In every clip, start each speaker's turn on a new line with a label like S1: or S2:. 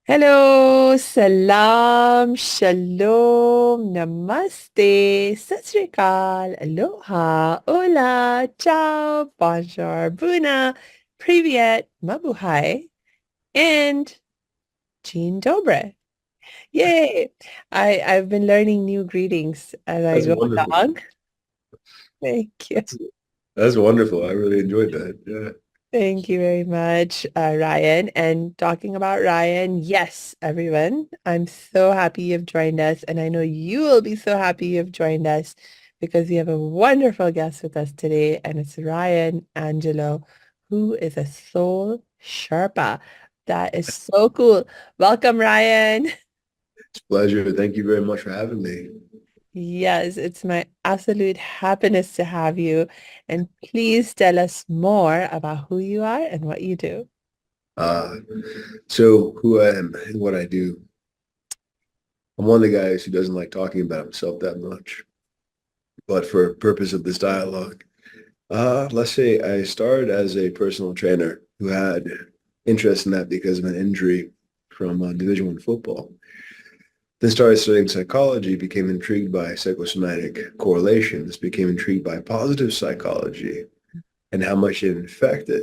S1: Hello, salam, shalom, namaste, sat sri akal, aloha, hola, ciao, bonjour, buna, privyet, mabuhay, and Jean Dobre. Yay! I've been learning new greetings as I
S2: That's
S1: go
S2: wonderful.
S1: along. Thank you.
S2: That's wonderful. I really enjoyed that. Yeah.
S1: Thank you very much, Ryan. And talking about Ryan, yes, everyone, I'm so happy you've joined us. And I know you will be so happy you've joined us because we have a wonderful guest with us today, and it's Ryan Angelo, who is a soul Sherpa. That is so cool. Welcome, Ryan.
S2: It's a pleasure. Thank you very much for having me.
S1: Yes, it's my absolute happiness to have you. And please tell us more about who you are and what you do.
S2: Uh, so who I am and what I do. I'm one of the guys who doesn't like talking about himself that much, but for purpose of this dialogue, let's say I started as a personal trainer who had interest in that because of an injury from Division One football. Then started studying psychology, became intrigued by psychosomatic correlations, became intrigued by positive psychology, and how much it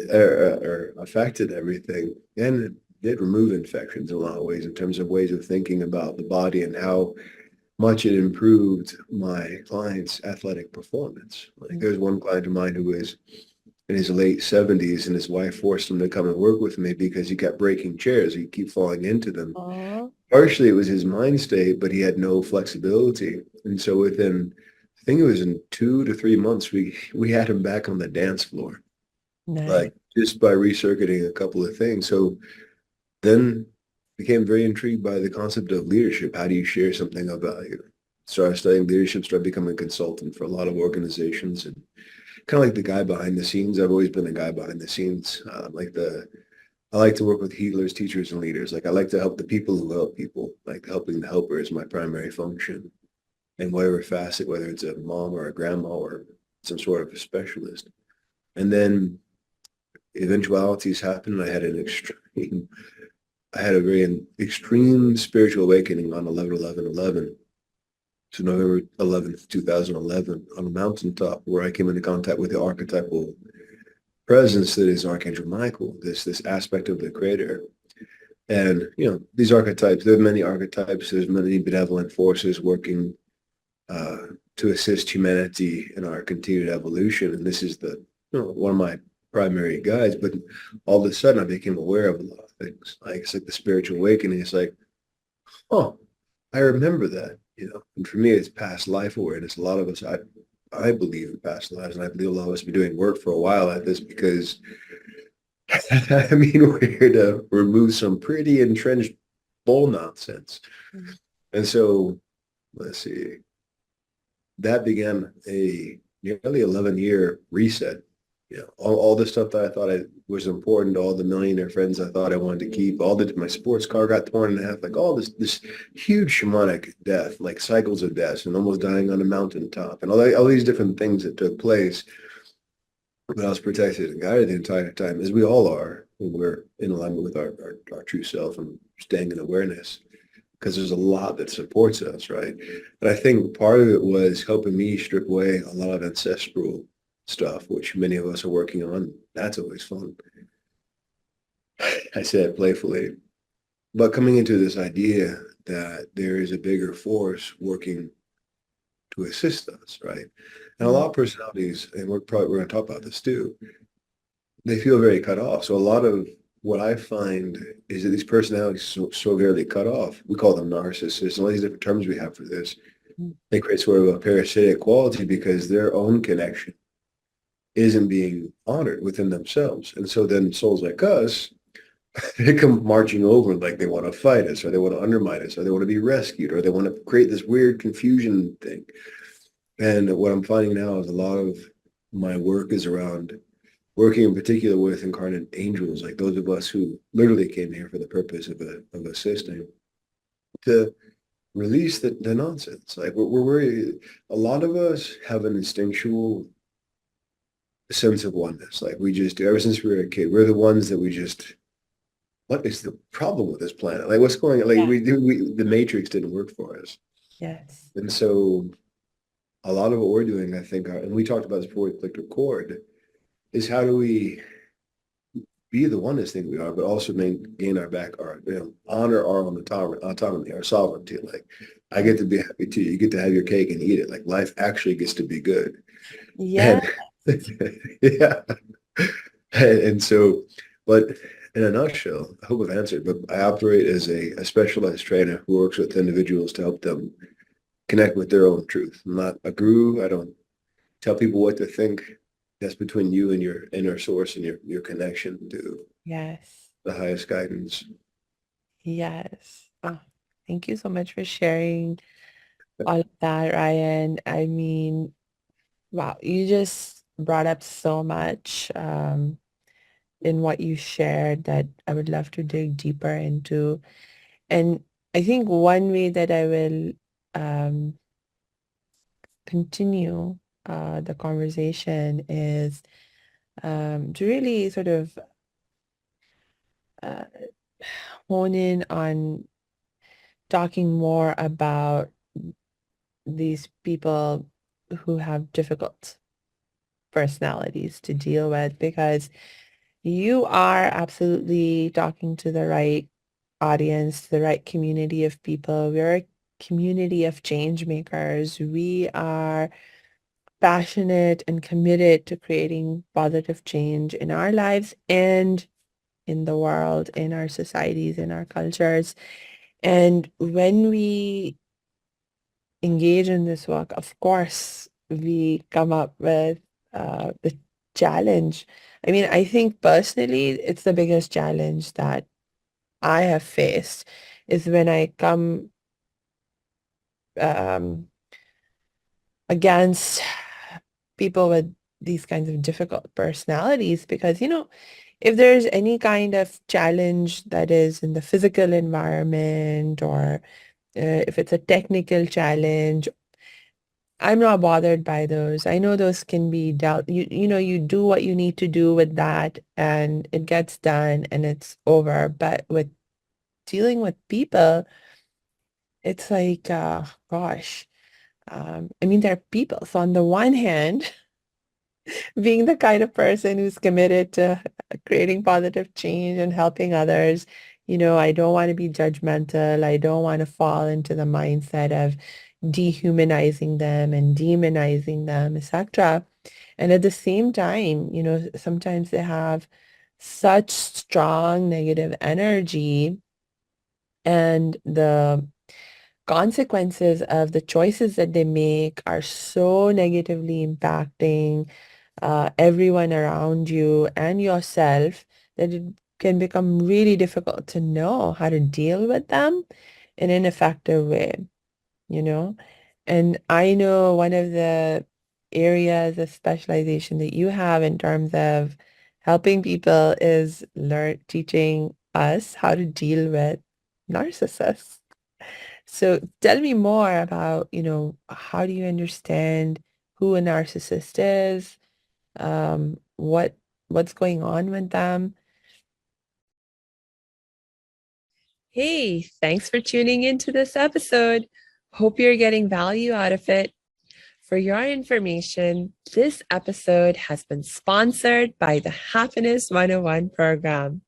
S2: or affected everything. And it did remove infections in a lot of ways in terms of ways of thinking about the body and how much it improved my client's athletic performance. Like there's one client of mine who is in his late 70s and his wife forced him to come and work with me because he kept breaking chairs. He'd keep falling into them.
S1: Oh,
S2: Partially it was his mind state, but he had no flexibility. And so within, I think it was in 2 to 3 months, we had him back on the dance floor,
S1: nice.
S2: like just by recircuiting a couple of things. So then became very intrigued by the concept of leadership. How do you share something of value? Started studying leadership, started becoming a consultant for a lot of organizations and kind of like the guy behind the scenes. I've always been the guy behind the scenes. I like to work with healers, teachers, and leaders. Like I like to help the people who help people. Like helping the helper is my primary function. And whatever facet, whether it's a mom or a grandma or some sort of a specialist. And then eventualities happened. I had a very extreme spiritual awakening on 11/11/11. So November 11th, 2011, on a mountaintop where I came into contact with the archetypal presence that is Archangel Michael, this aspect of the creator. And, these archetypes, there are many archetypes, there's many benevolent forces working uh, to assist humanity in our continued evolution. And this is one of my primary guides. But all of a sudden, I became aware of a lot of things. Like it's like the spiritual awakening. It's like, oh, I remember that. And for me, it's past life awareness. A lot of us, I believe in past lives, and I believe a lot of us have been doing work for a while at this because, I mean, we're here to remove some pretty entrenched bull nonsense. And so, let's see, that began a nearly 11-year reset. All the stuff that I thought was important, all the millionaire friends I thought I wanted to keep, my sports car got torn in half, like all this huge shamanic death, like cycles of death and almost dying on a mountaintop and all these different things that took place. But I was protected and guided the entire time, as we all are when we're in alignment with our true self and staying in awareness because there's a lot that supports us, right? And I think part of it was helping me strip away a lot of ancestral stuff, which many of us are working on. That's always fun. I say it playfully. But coming into this idea that there is a bigger force working to assist us, right? And a lot of personalities, and we're going to talk about this too, they feel very cut off. So a lot of what I find is that these personalities so severely cut off. We call them narcissists, and all these different terms we have for this. They create sort of a parasitic quality because their own connection isn't being honored within themselves. And so then souls like us, they come marching over like they want to fight us or they want to undermine us or they want to be rescued or they want to create this weird confusion thing. And what I'm finding now is a lot of my work is around working in particular with incarnate angels, like those of us who literally came here for the purpose of assisting, to release the nonsense. Like we're worried. A lot of us have an instinctual sense of oneness. Like we just, ever since we were a kid, we're the ones that we just what is the problem with this planet? Like what's going on? Like
S1: Yeah.
S2: the matrix didn't work for us.
S1: Yes.
S2: And so a lot of what we're doing, I think, and we talked about this before we clicked record, is how do we be the oneness thing we are, but also gain our back, our honor our own autonomy, our sovereignty. Like I
S1: Yeah.
S2: get to be happy too. You get to have your cake and eat it. Like life actually gets to be good.
S1: Yeah.
S2: And yeah. And so, but in a nutshell, I hope I've answered, but I operate as a specialized trainer who works with individuals to help them connect with their own truth. I'm not a guru. I don't tell people what to think. That's between you and your inner source and your connection to
S1: Yes.
S2: the highest guidance.
S1: Yes. Oh, thank you so much for sharing all of that, Ryan. I mean, wow, you just brought up so much in what you shared that I would love to dig deeper into. And I think one way that I will um, continue the conversation is to really sort of uh, hone in on talking more about these people who have difficult personalities to deal with, because you are absolutely talking to the right audience, the right community of people. We're a community of change makers. We are passionate and committed to creating positive change in our lives and in the world, in our societies, in our cultures. And when we engage in this work, of course, we come up with the challenge. I mean, I think personally, it's the biggest challenge that I have faced is when I come um, against people with these kinds of difficult personalities, because, if there's any kind of challenge that is in the physical environment, or if it's a technical challenge, I'm not bothered by those. I know those can be dealt. You do what you need to do with that and it gets done and it's over. But with dealing with people, it's like, gosh, I mean, they're people. So on the one hand, being the kind of person who's committed to creating positive change and helping others, I don't want to be judgmental. I don't want to fall into the mindset of dehumanizing them and demonizing them, etc. And at the same time, sometimes they have such strong negative energy, and the consequences of the choices that they make are so negatively impacting everyone around you and yourself that it can become really difficult to know how to deal with them in an effective way, you know? And I know one of the areas of specialization that you have in terms of helping people is teaching us how to deal with narcissists. So tell me more about, how do you understand who a narcissist is? What's going on with them? Hey, thanks for tuning into this episode. Hope you're getting value out of it. For your information, this episode has been sponsored by the Happiness 101 program.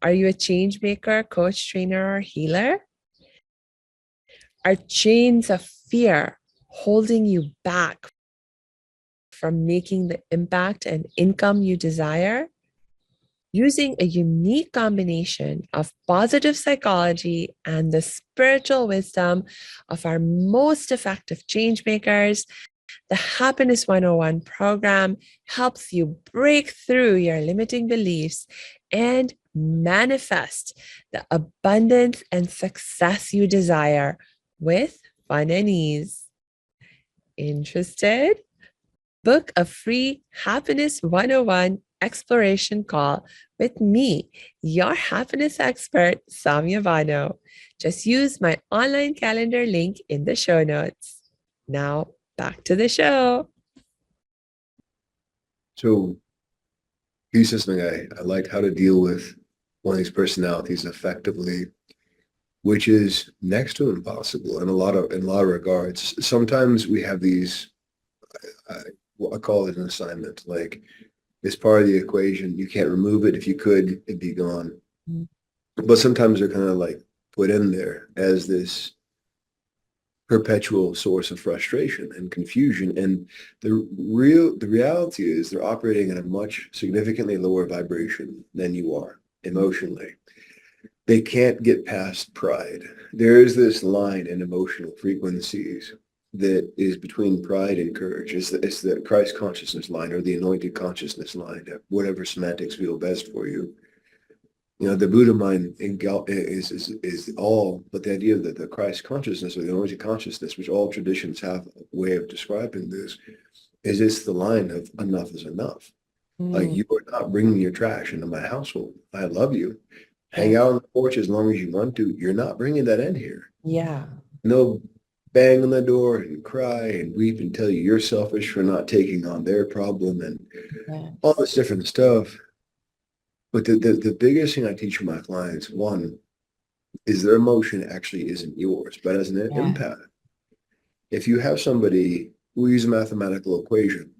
S1: Are you a change maker, coach, trainer, or healer? Are chains of fear holding you back from making the impact and income you desire? Using a unique combination of positive psychology and the spiritual wisdom of our most effective change makers, the Happiness 101 program helps you break through your limiting beliefs and manifest the abundance and success you desire with fun and ease. Interested? Book a free Happiness 101 exploration call with me, your happiness expert, Samia Bano. Just use my online calendar link in the show notes. Now, back to the show.
S2: So he says something I like how to deal with one of these personalities effectively, which is next to impossible in a lot of regards. Sometimes we have these, I call it an assignment, like it's part of the equation. You can't remove it. If you could, it'd be gone.
S1: Mm.
S2: But sometimes they're kind of like put in there as this perpetual source of frustration and confusion. And the reality is they're operating at a much significantly lower vibration than you are emotionally. They can't get past pride. There is this line in emotional frequencies that is between pride and courage. It's the Christ consciousness line or the anointed consciousness line, whatever semantics feel best for you. You know, the Buddha mind is all, but the idea that the Christ consciousness or the anointed consciousness, which all traditions have a way of describing this, is it's the line of enough is enough. Like
S1: Mm.
S2: you are not bringing your trash into my household. I love you.
S1: Yeah.
S2: Hang out on the porch as long as you want to. You're not bringing that in here.
S1: Yeah.
S2: No bang on the door and cry and weep and tell you you're selfish for not taking on their problem and all
S1: Yes.
S2: this different stuff. But the biggest thing I teach my clients, one, is their emotion actually isn't yours, but as an
S1: Yeah.
S2: empath, if you have somebody who use a mathematical equation,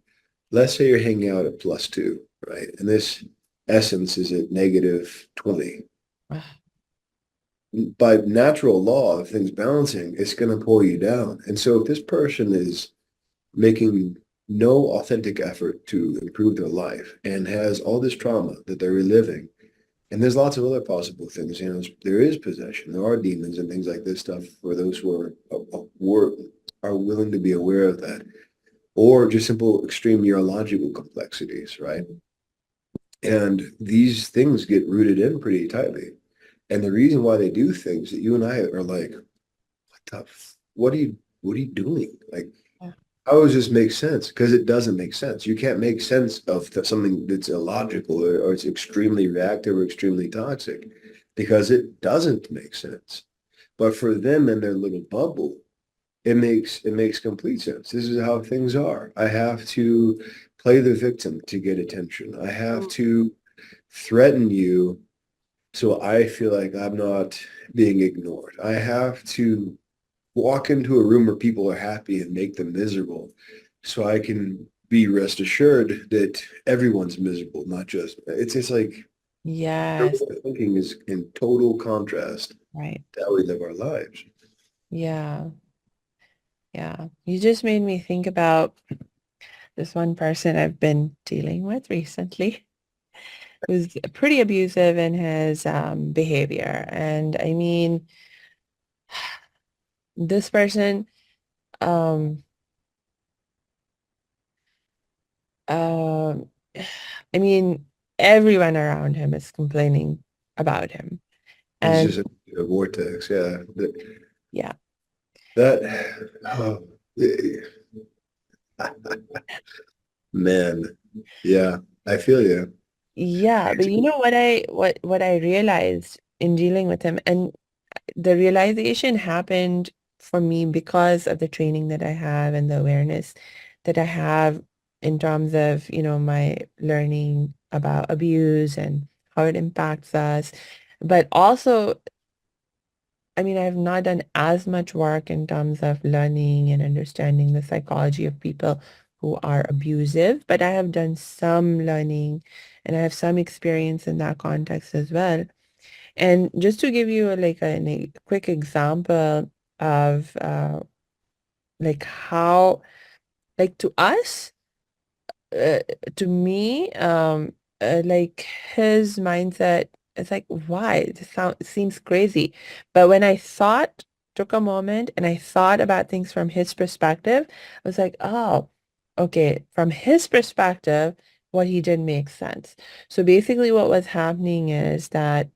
S2: let's say you're hanging out at +2, right? And this essence is at -20.
S1: Ah,
S2: By natural law of things balancing, it's going to pull you down. And so if this person is making no authentic effort to improve their life and has all this trauma that they're reliving, and there's lots of other possible things, you know, there is possession, there are demons and things like this stuff for those who are willing to be aware of that, or just simple extreme neurological complexities, right? And these things get rooted in pretty tightly. And the reason why they do things that you and I are like, what are you doing? Like,
S1: yeah.
S2: how does this make sense? Because it doesn't make sense. You can't make sense of something that's illogical or it's extremely reactive or extremely toxic because it doesn't make sense. But for them in their little bubble, it makes complete sense. This is how things are. I have to play the victim to get attention. I have
S1: Mm.
S2: to threaten you so I feel like I'm not being ignored. I have to walk into a room where people are happy and make them miserable so I can be rest assured that everyone's miserable, not just it's like their
S1: Yes.
S2: way of thinking is in total contrast
S1: Right.
S2: to how we live our lives.
S1: Yeah. Yeah. You just made me think about this one person I've been dealing with recently who's pretty abusive in his behavior. And I mean, this person, um, um, I mean, everyone around him is complaining about him.
S2: It's
S1: And
S2: just a vortex, yeah.
S1: yeah,
S2: That oh, man, yeah, I feel you.
S1: yeah. But you know what I realized in dealing with him, and the realization happened for me because of the training that I have and the awareness that I have in terms of, my learning about abuse and how it impacts us. But also, I mean, I've not done as much work in terms of learning and understanding the psychology of people who are abusive, but I have done some learning and I have some experience in that context as well. And just to give you a quick example of like how, like to us, uh, to me, like his mindset, it's like, why? Seems crazy. But when I took a moment and I thought about things from his perspective, I was like, oh, okay, from his perspective, what he did make sense. So basically what was happening is that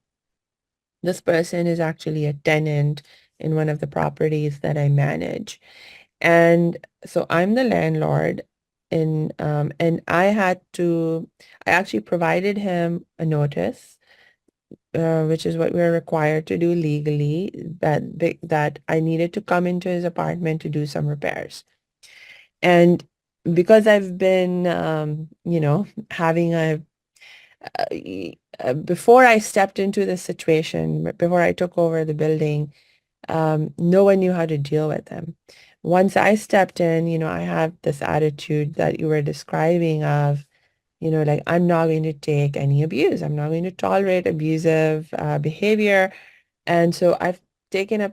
S1: this person is actually a tenant in one of the properties that I manage. And so I'm the landlord and I actually provided him a notice, which is what we're required to do legally, that I needed to come into his apartment to do some repairs. And because I've been, having before I stepped into the situation, before I took over the building, no one knew how to deal with him. Once I stepped in, I have this attitude that you were describing of, like I'm not going to take any abuse. I'm not going to tolerate abusive behavior. And so I've taken a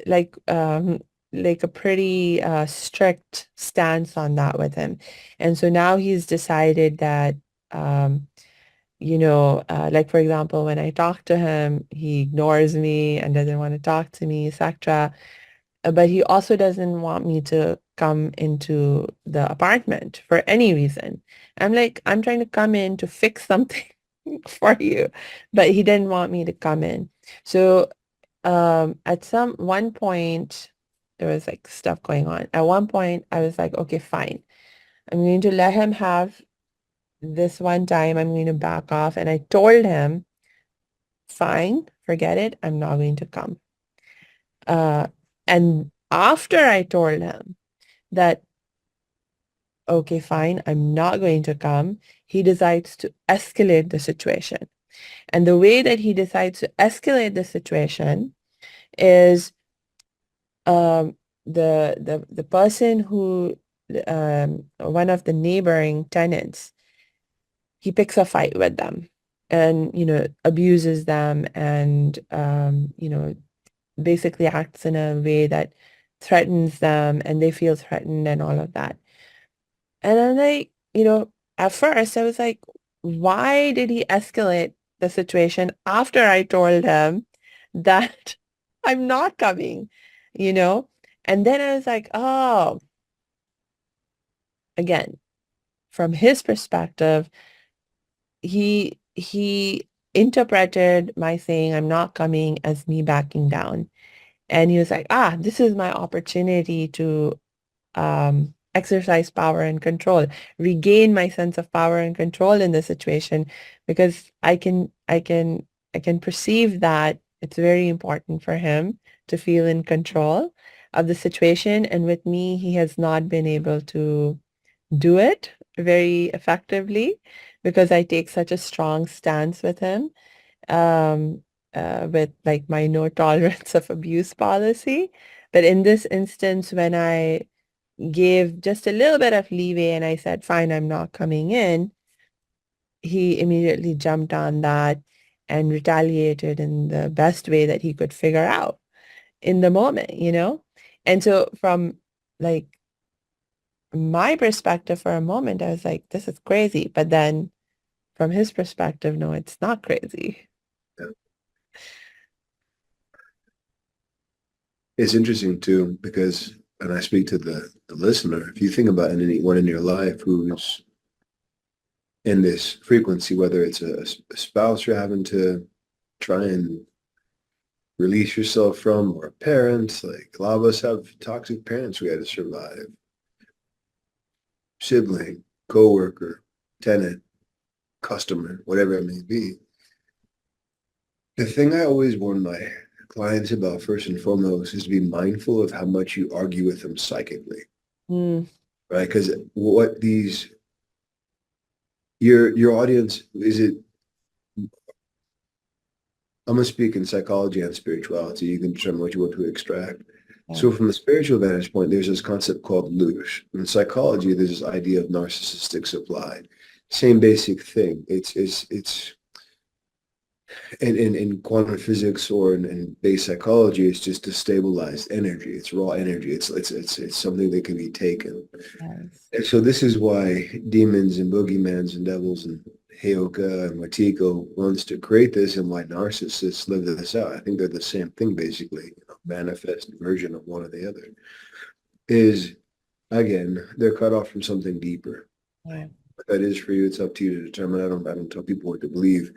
S1: like um like a pretty strict stance on that with him. And so now he's decided that like for example, when I talk to him, he ignores me and doesn't want to talk to me, etc. But he also doesn't want me to come into the apartment for any reason. I'm like, I'm trying to come in to fix something for you, but he didn't want me to come in. So at some one point, there was like stuff going on. At one point, I was like, okay, fine. I'm going to let him have this one time. I'm going to back off. And I told him, fine, forget it. I'm not going to come. Uh, and after I told him that, okay, fine, I'm not going to come, he decides to escalate the situation. And the way that he decides to escalate the situation is um, the person who one of the neighboring tenants, he picks a fight with them and abuses them and basically acts in a way that threatens them and they feel threatened and all of that. And I'm like, at first I was like, why did he escalate the situation after I told him that I'm not coming, you know? And then I was like, oh, again, from his perspective, he interpreted my saying I'm not coming as me backing down. And he was like, this is my opportunity to exercise power and control, regain my sense of power and control in the situation because I can perceive that it's very important for him to feel in control of the situation. And with me, he has not been able to do it very effectively because I take such a strong stance with him, um, with like my no tolerance of abuse policy. But in this instance, when I gave just a little bit of leeway and I said, fine, I'm not coming in, he immediately jumped on that and retaliated in the best way that he could figure out in the moment. And so from like my perspective for a moment, I was like, this is crazy. But then from his perspective, no, it's not crazy.
S2: Yeah. It's interesting too, because, and I speak to the listener, if you think about anyone in your life who's in this frequency, whether it's a spouse you're having to try and release yourself from, or parents, like a lot of us have toxic parents we had to survive, sibling, coworker, tenant, customer, whatever it may be. The thing I always warn my clients about first and foremost is to be mindful of how much you argue with them psychically,
S1: Mm,
S2: right? Because what these your audience is it I'm going to speak in psychology and spirituality. You can determine what you want to extract.
S1: yeah,
S2: So from the spiritual vantage point, there's this concept called luge. In psychology, there's this idea of narcissistic supply. Same basic thing. It's in quantum physics or in base psychology, it's just destabilized energy. It's raw energy. It's something that can be taken.
S1: yes,
S2: And so this is why demons and boogeymans and devils and Heyoka and Watiko wants to create this and why narcissists live this out. I think they're the same thing, basically, manifest version of one or the other. Is, again, they're cut off from something deeper.
S1: yeah,
S2: What that is for you, it's up to you to determine. I don't tell people what to believe.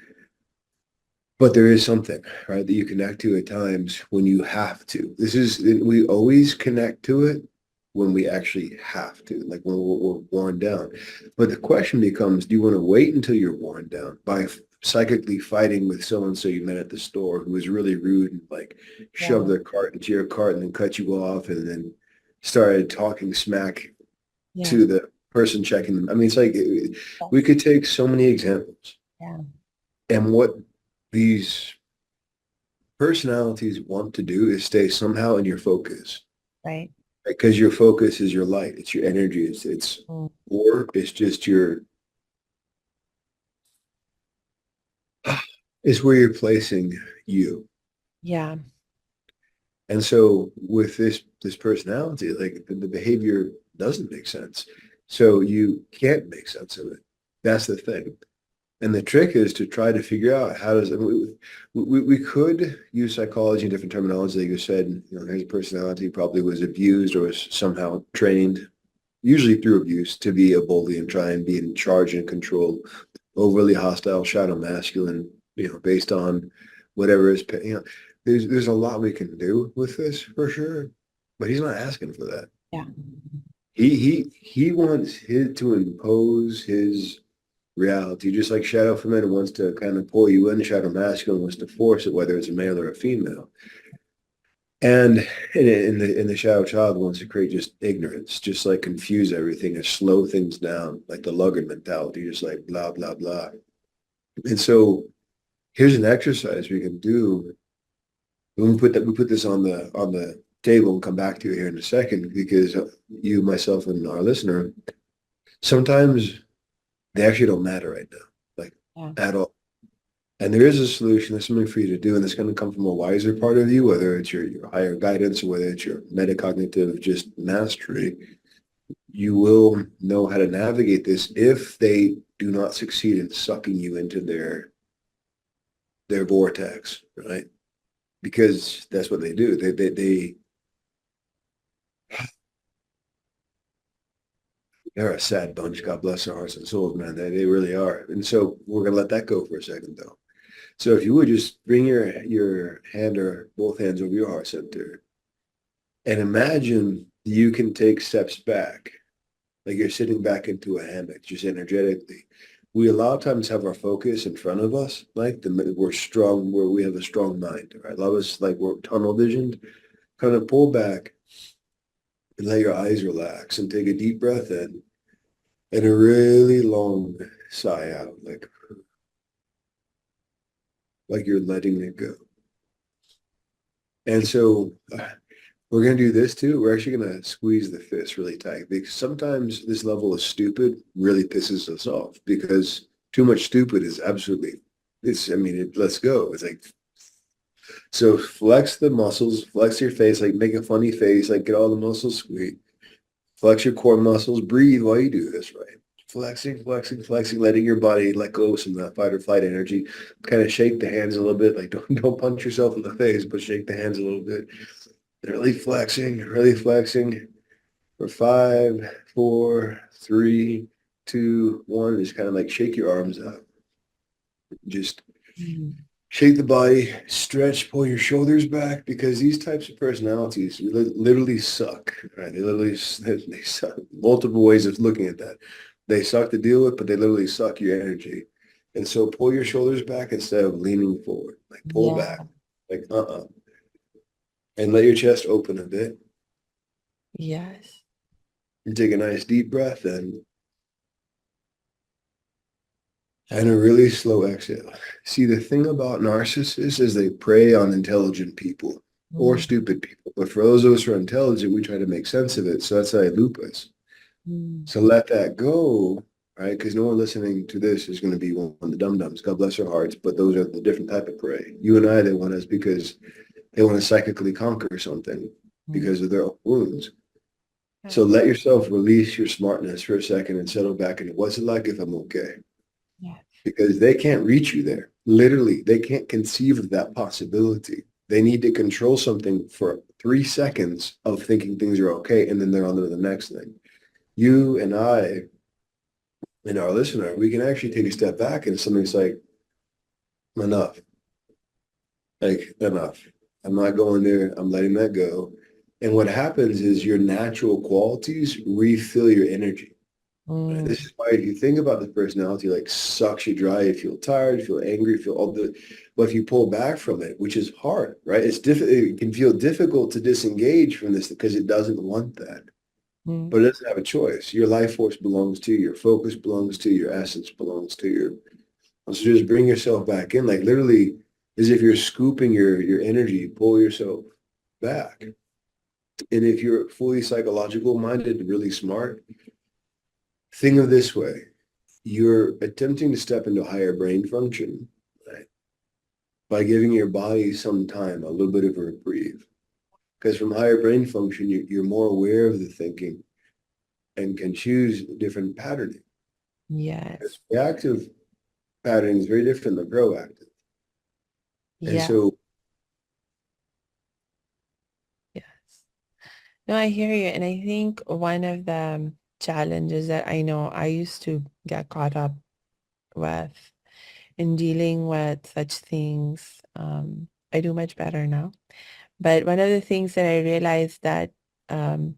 S2: But there is something, right, that you connect to at times when you have to. We always connect to it when we actually have to, like when we're worn down. But the question becomes, do you want to wait until you're worn down by psychically fighting with so-and-so you met at the store who was really rude and like shoved
S1: yeah,
S2: their cart into your cart and then cut you off and then started talking smack
S1: yeah,
S2: to the person checking them? I mean, it's like we
S1: yes,
S2: could take so many examples.
S1: yeah,
S2: And what these personalities want to do is stay somehow in your focus.
S1: Right.
S2: Because your focus is your light, it's your energy, it's
S1: Mm.
S2: or it's just your it's where you're placing you.
S1: Yeah.
S2: And so with this personality, like the behavior doesn't make sense. So you can't make sense of it. That's the thing. And the trick is to try to figure out how does, I mean, we could use psychology and different terminology, like you said, his personality probably was abused or was somehow trained, usually through abuse, to be a bully and try and be in charge and control, overly hostile, shadow masculine, based on whatever is, there's a lot we can do with this for sure, but he's not asking for that.
S1: Yeah.
S2: He wants to impose his reality, just like Shadow Feminine wants to kind of pull you in, Shadow Masculine wants to force it, whether it's a male or a female. And in the Shadow Child wants to create just ignorance, just like confuse everything and slow things down, like the Lugger mentality, just like blah, blah, blah. And so here's an exercise we can do. We put this on the table and come back to it here in a second, because you, myself, and our listener, sometimes they actually don't matter right now, like
S1: Yeah.
S2: at all. And there is a solution. There's something for you to do, and it's going to come from a wiser part of you, whether it's your higher guidance or whether it's your metacognitive just mastery. You will know how to navigate this if they do not succeed in sucking you into their vortex, right? Because that's what they do. They're a sad bunch. God bless their hearts and souls, man. They really are. And so we're gonna let that go for a second, though. So if you would just bring your hand or both hands over your heart center and imagine you can take steps back, like you're sitting back into a hammock, just energetically. We a lot of times have our focus in front of us, like we're strong, where we have a strong mind, right? A lot of us, like, we're tunnel visioned. Kind of pull back and let your eyes relax and take a deep breath in and a really long sigh out, like you're letting it go. And so we're going to do this too. We're actually going to squeeze the fist really tight, because sometimes this level of stupid really pisses us off, because too much stupid is absolutely, let's go. It's like, so flex the muscles, flex your face, like make a funny face, like get all the muscles squeezed. Flex your core muscles, breathe while you do this, right? Flexing, flexing, flexing, letting your body let go of some of that fight or flight energy. Kind of shake the hands a little bit, like don't punch yourself in the face, but shake the hands a little bit. Really flexing for 5, 4, 3, 2, 1. Just kind of like shake your arms out. Just
S1: Mm.
S2: shake the body, stretch, pull your shoulders back, because these types of personalities literally suck, right? They suck. Multiple ways of looking at that. They suck to deal with, but they literally suck your energy. And so pull your shoulders back instead of leaning forward. Like pull
S1: Yeah.
S2: back, like and let your chest open a bit.
S1: Yes.
S2: And take a nice deep breath in and a really slow exhale. See, the thing about narcissists is they prey on intelligent people or
S1: Mm.
S2: stupid people. But for those of us who are intelligent, we try to make sense of it. So that's how they loop us.
S1: Mm.
S2: So let that go, right? Because no one listening to this is going to be one of the dum-dums. God bless their hearts. But those are the different type of prey. You and I, they want us because they want to psychically conquer something
S1: Mm.
S2: because of their own wounds.
S1: Yeah.
S2: So let yourself release your smartness for a second and settle back into what's it like if I'm okay?
S1: Yeah.
S2: Because they can't reach you there. Literally, they can't conceive of that possibility. They need to control something for 3 seconds of thinking things are okay, and then they're on to the next thing. You and I and our listener, we can actually take a step back and something's like, enough, like enough. I'm not going there. I'm letting that go. And what happens is your natural qualities refill your energy. Right?
S1: Mm.
S2: This is why if you think about the personality, like sucks you dry, you feel tired, you feel angry, you feel all the, but if you pull back from it, which is hard, right? It can feel difficult to disengage from this because it doesn't want that,
S1: Mm.
S2: but it doesn't have a choice. Your life force belongs to you, your focus belongs to you, your essence belongs to you. So just bring yourself back in, like literally as if you're scooping your energy, pull yourself back. And if you're fully psychological minded, really smart, think of this way. You're attempting to step into higher brain function, right, by giving your body some time, a little bit of a reprieve. Because from higher brain function, you're more aware of the thinking and can choose different patterning.
S1: Yes.
S2: Reactive patterning is very different than proactive. And
S1: Yeah.
S2: so,
S1: Yes. No, I hear you. And I think one of the challenges that I know I used to get caught up with in dealing with such things, I do much better now. But one of the things that I realized that um,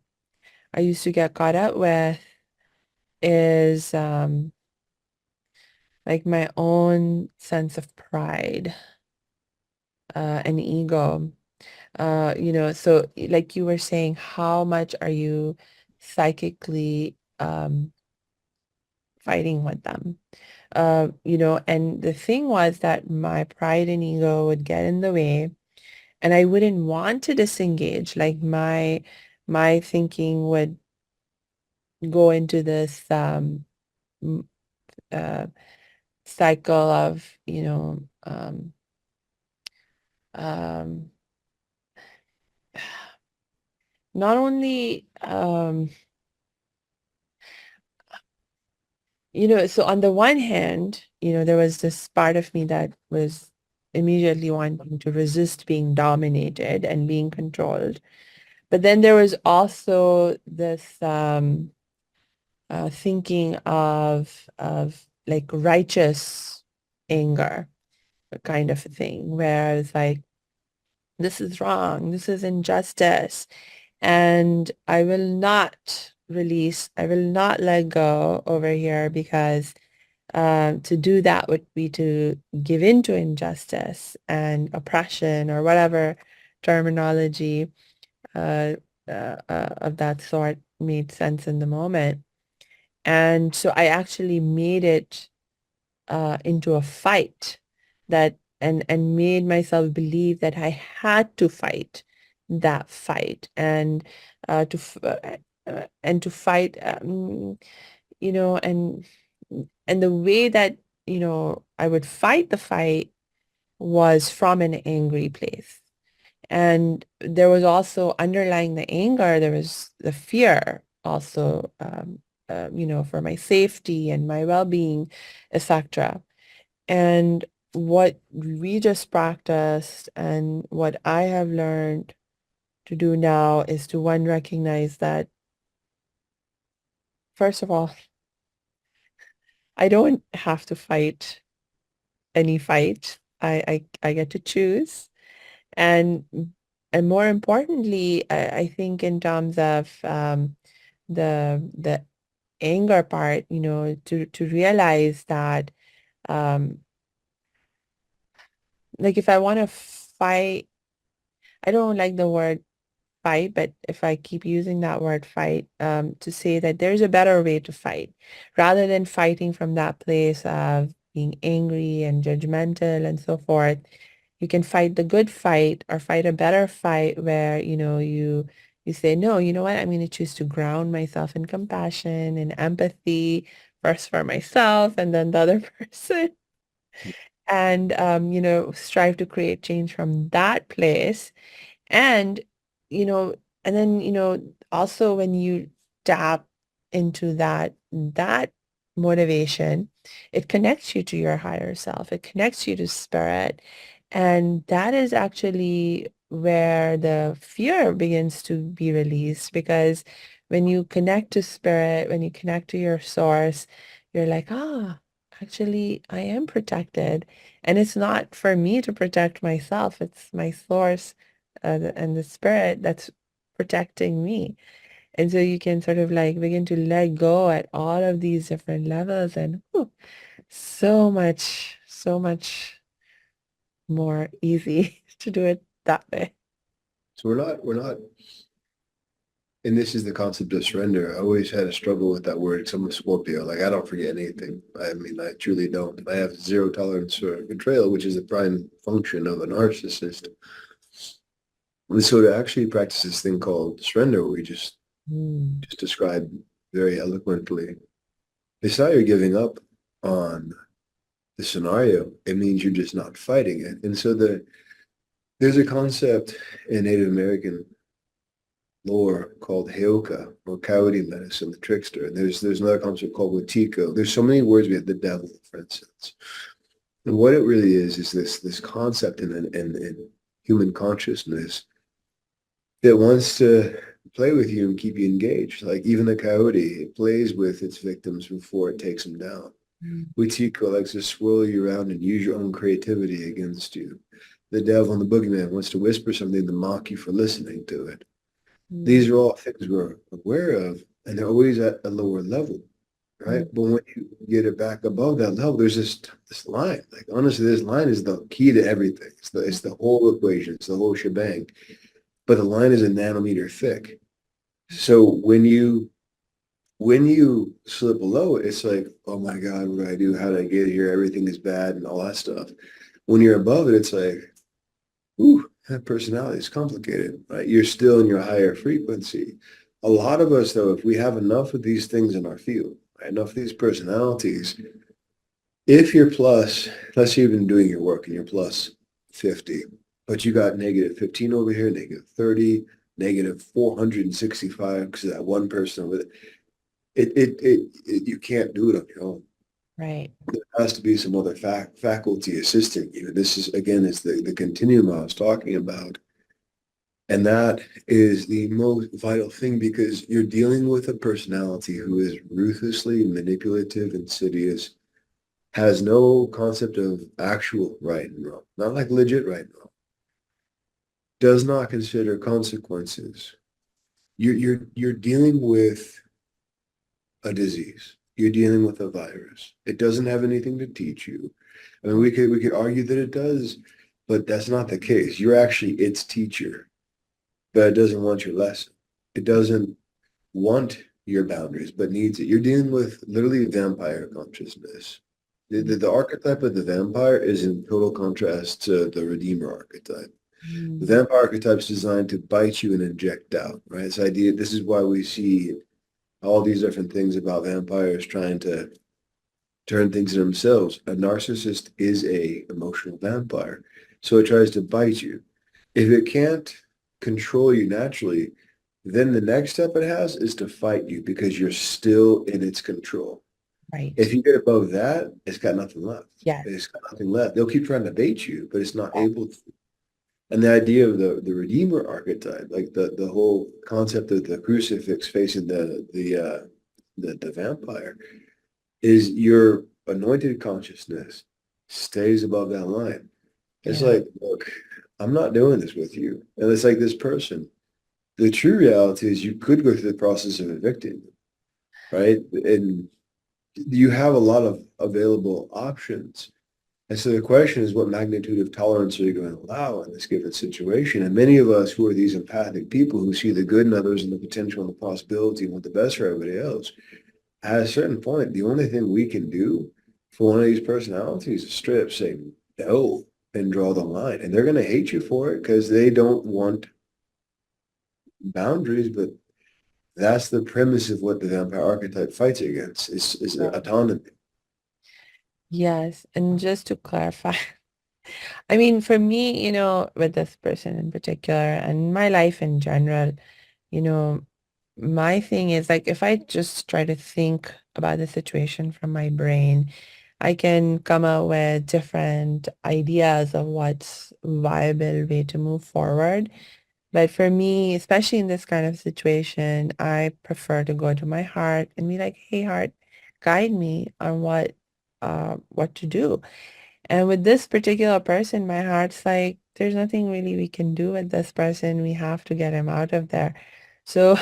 S1: I used to get caught up with is like my own sense of pride and ego. So like you were saying, how much are you psychically fighting with them? And the thing was that my pride and ego would get in the way and I wouldn't want to disengage. Like my thinking would go into this m- uh, cycle of, um, not only so on the one hand, there was this part of me that was immediately wanting to resist being dominated and being controlled. But then there was also this thinking of like righteous anger kind of a thing, where I was like, this is wrong, this is injustice, and I will not release, I will not let go over here because to do that would be to give in to injustice and oppression or whatever terminology uh, of that sort made sense in the moment. And so I actually made it into a fight that and made myself believe that I had to fight that fight and to fight you know and and the way that I would fight the fight was from an angry place. And there was also underlying the anger, there was the fear also, for my safety and my well-being, etc. And what we just practiced and what I have learned to do now is to one, recognize that, first of all, I don't have to fight any fight. I get to choose. And and more importantly, I think in terms of the anger part, to realize that um, like if I want to fight, I don't like the word fight, but if I keep using that word fight, to say that there's a better way to fight rather than fighting from that place of being angry and judgmental and so forth. You can fight the good fight or fight a better fight where, you say, no, you know what? I'm going to choose to ground myself in compassion and empathy, first for myself and then the other person. And, strive to create change from that place. And, you know, and then, also when you tap into that motivation, it connects you to your higher self. It connects you to spirit. And that is actually where the fear begins to be released, because when you connect to spirit, when you connect to your source, you're like, actually, I am protected. And it's not for me to protect myself. It's my source and the spirit that's protecting me. And so you can sort of like begin to let go at all of these different levels and so much more easy to do it that way.
S2: so we're not And this is the concept of surrender. I always had a struggle with that word. 'Cause I'm a Scorpio. Like I don't forget anything. I mean, I truly don't. I have zero tolerance for betrayal, which is the prime function of a narcissist. And so to actually practice this thing called surrender, where we
S1: Mm.
S2: just described very eloquently, it's not you're giving up on the scenario. It means you're just not fighting it. And so there's a concept in Native American lore called Heoka or coyote medicine, the trickster. And there's another concept called Watiko. There's so many words we have the devil, for instance. And what it really is this concept in human consciousness that wants to play with you and keep you engaged. Like even the coyote, it plays with its victims before it takes them down.
S1: Mm.
S2: Uitiko likes to swirl you around and use your own creativity against you. The devil and the boogeyman wants to whisper something to mock you for listening to it.
S1: Mm.
S2: These are all things we're aware of, and they're always at a lower level, right?
S1: Mm.
S2: But when you get it back above that level, there's this line. Like honestly, this line is the key to everything. It's the whole equation. It's the whole shebang. But the line is a nanometer thick. So when you slip below it, it's like, oh my God, what do I do? How did I get here? Everything is bad and all that stuff. When you're above it, it's like, ooh, that personality is complicated, right? You're still in your higher frequency. A lot of us, though, if we have enough of these things in our field, right, enough of these personalities, if you're plus, let's say you've been doing your work and you're plus 50, but you got negative 15 over here, negative 30, negative 465 because of that one person with it. You can't do it on your own.
S1: Right.
S2: There has to be some other faculty assisting you. This is again is the continuum I was talking about. And that is the most vital thing because you're dealing with a personality who is ruthlessly manipulative, insidious, has no concept of actual right and wrong, not like legit right and wrong, does not consider consequences. You're dealing with a disease. You're dealing with a virus. It doesn't have anything to teach you. I mean, we could argue that it does, but that's not the case. You're actually its teacher, but it doesn't want your lesson. It doesn't want your boundaries, but needs it. You're dealing with literally vampire consciousness. The archetype of the vampire is in total contrast to the Redeemer archetype. The
S1: Mm.
S2: vampire archetype is designed to bite you and inject out, right? This is why we see all these different things about vampires trying to turn things into themselves. A narcissist is a emotional vampire. So it tries to bite you. If it can't control you naturally, then the next step it has is to fight you because you're still in its control.
S1: Right.
S2: If you get above that, it's got nothing left.
S1: Yes.
S2: It's got nothing left. They'll keep trying to bait you, but it's not able to. And the idea of the Redeemer archetype, like the whole concept of the crucifix facing the vampire, is your anointed consciousness stays above that line. It's
S1: Yeah.
S2: like, look, I'm not doing this with you. And it's like this person. The true reality is you could go through the process of evicting them, right? And you have a lot of available options. And so the question is, what magnitude of tolerance are you going to allow in this given situation? And many of us who are these empathic people who see the good in others and the potential and the possibility and want the best for everybody else, at a certain point, the only thing we can do for one of these personalities is straight up say no and draw the line. And they're going to hate you for it because they don't want boundaries, but that's the premise of what the vampire archetype fights against is autonomy.
S1: Yes. And just to clarify, I mean, for me, with this person in particular and my life in general, you know, my thing is like if I just try to think about the situation from my brain, I can come up with different ideas of what's viable way to move forward. But for me, especially in this kind of situation, I prefer to go to my heart and be like, hey, heart, guide me on what to do. And with this particular person, my heart's like, there's nothing really we can do with this person. We have to get him out of there. So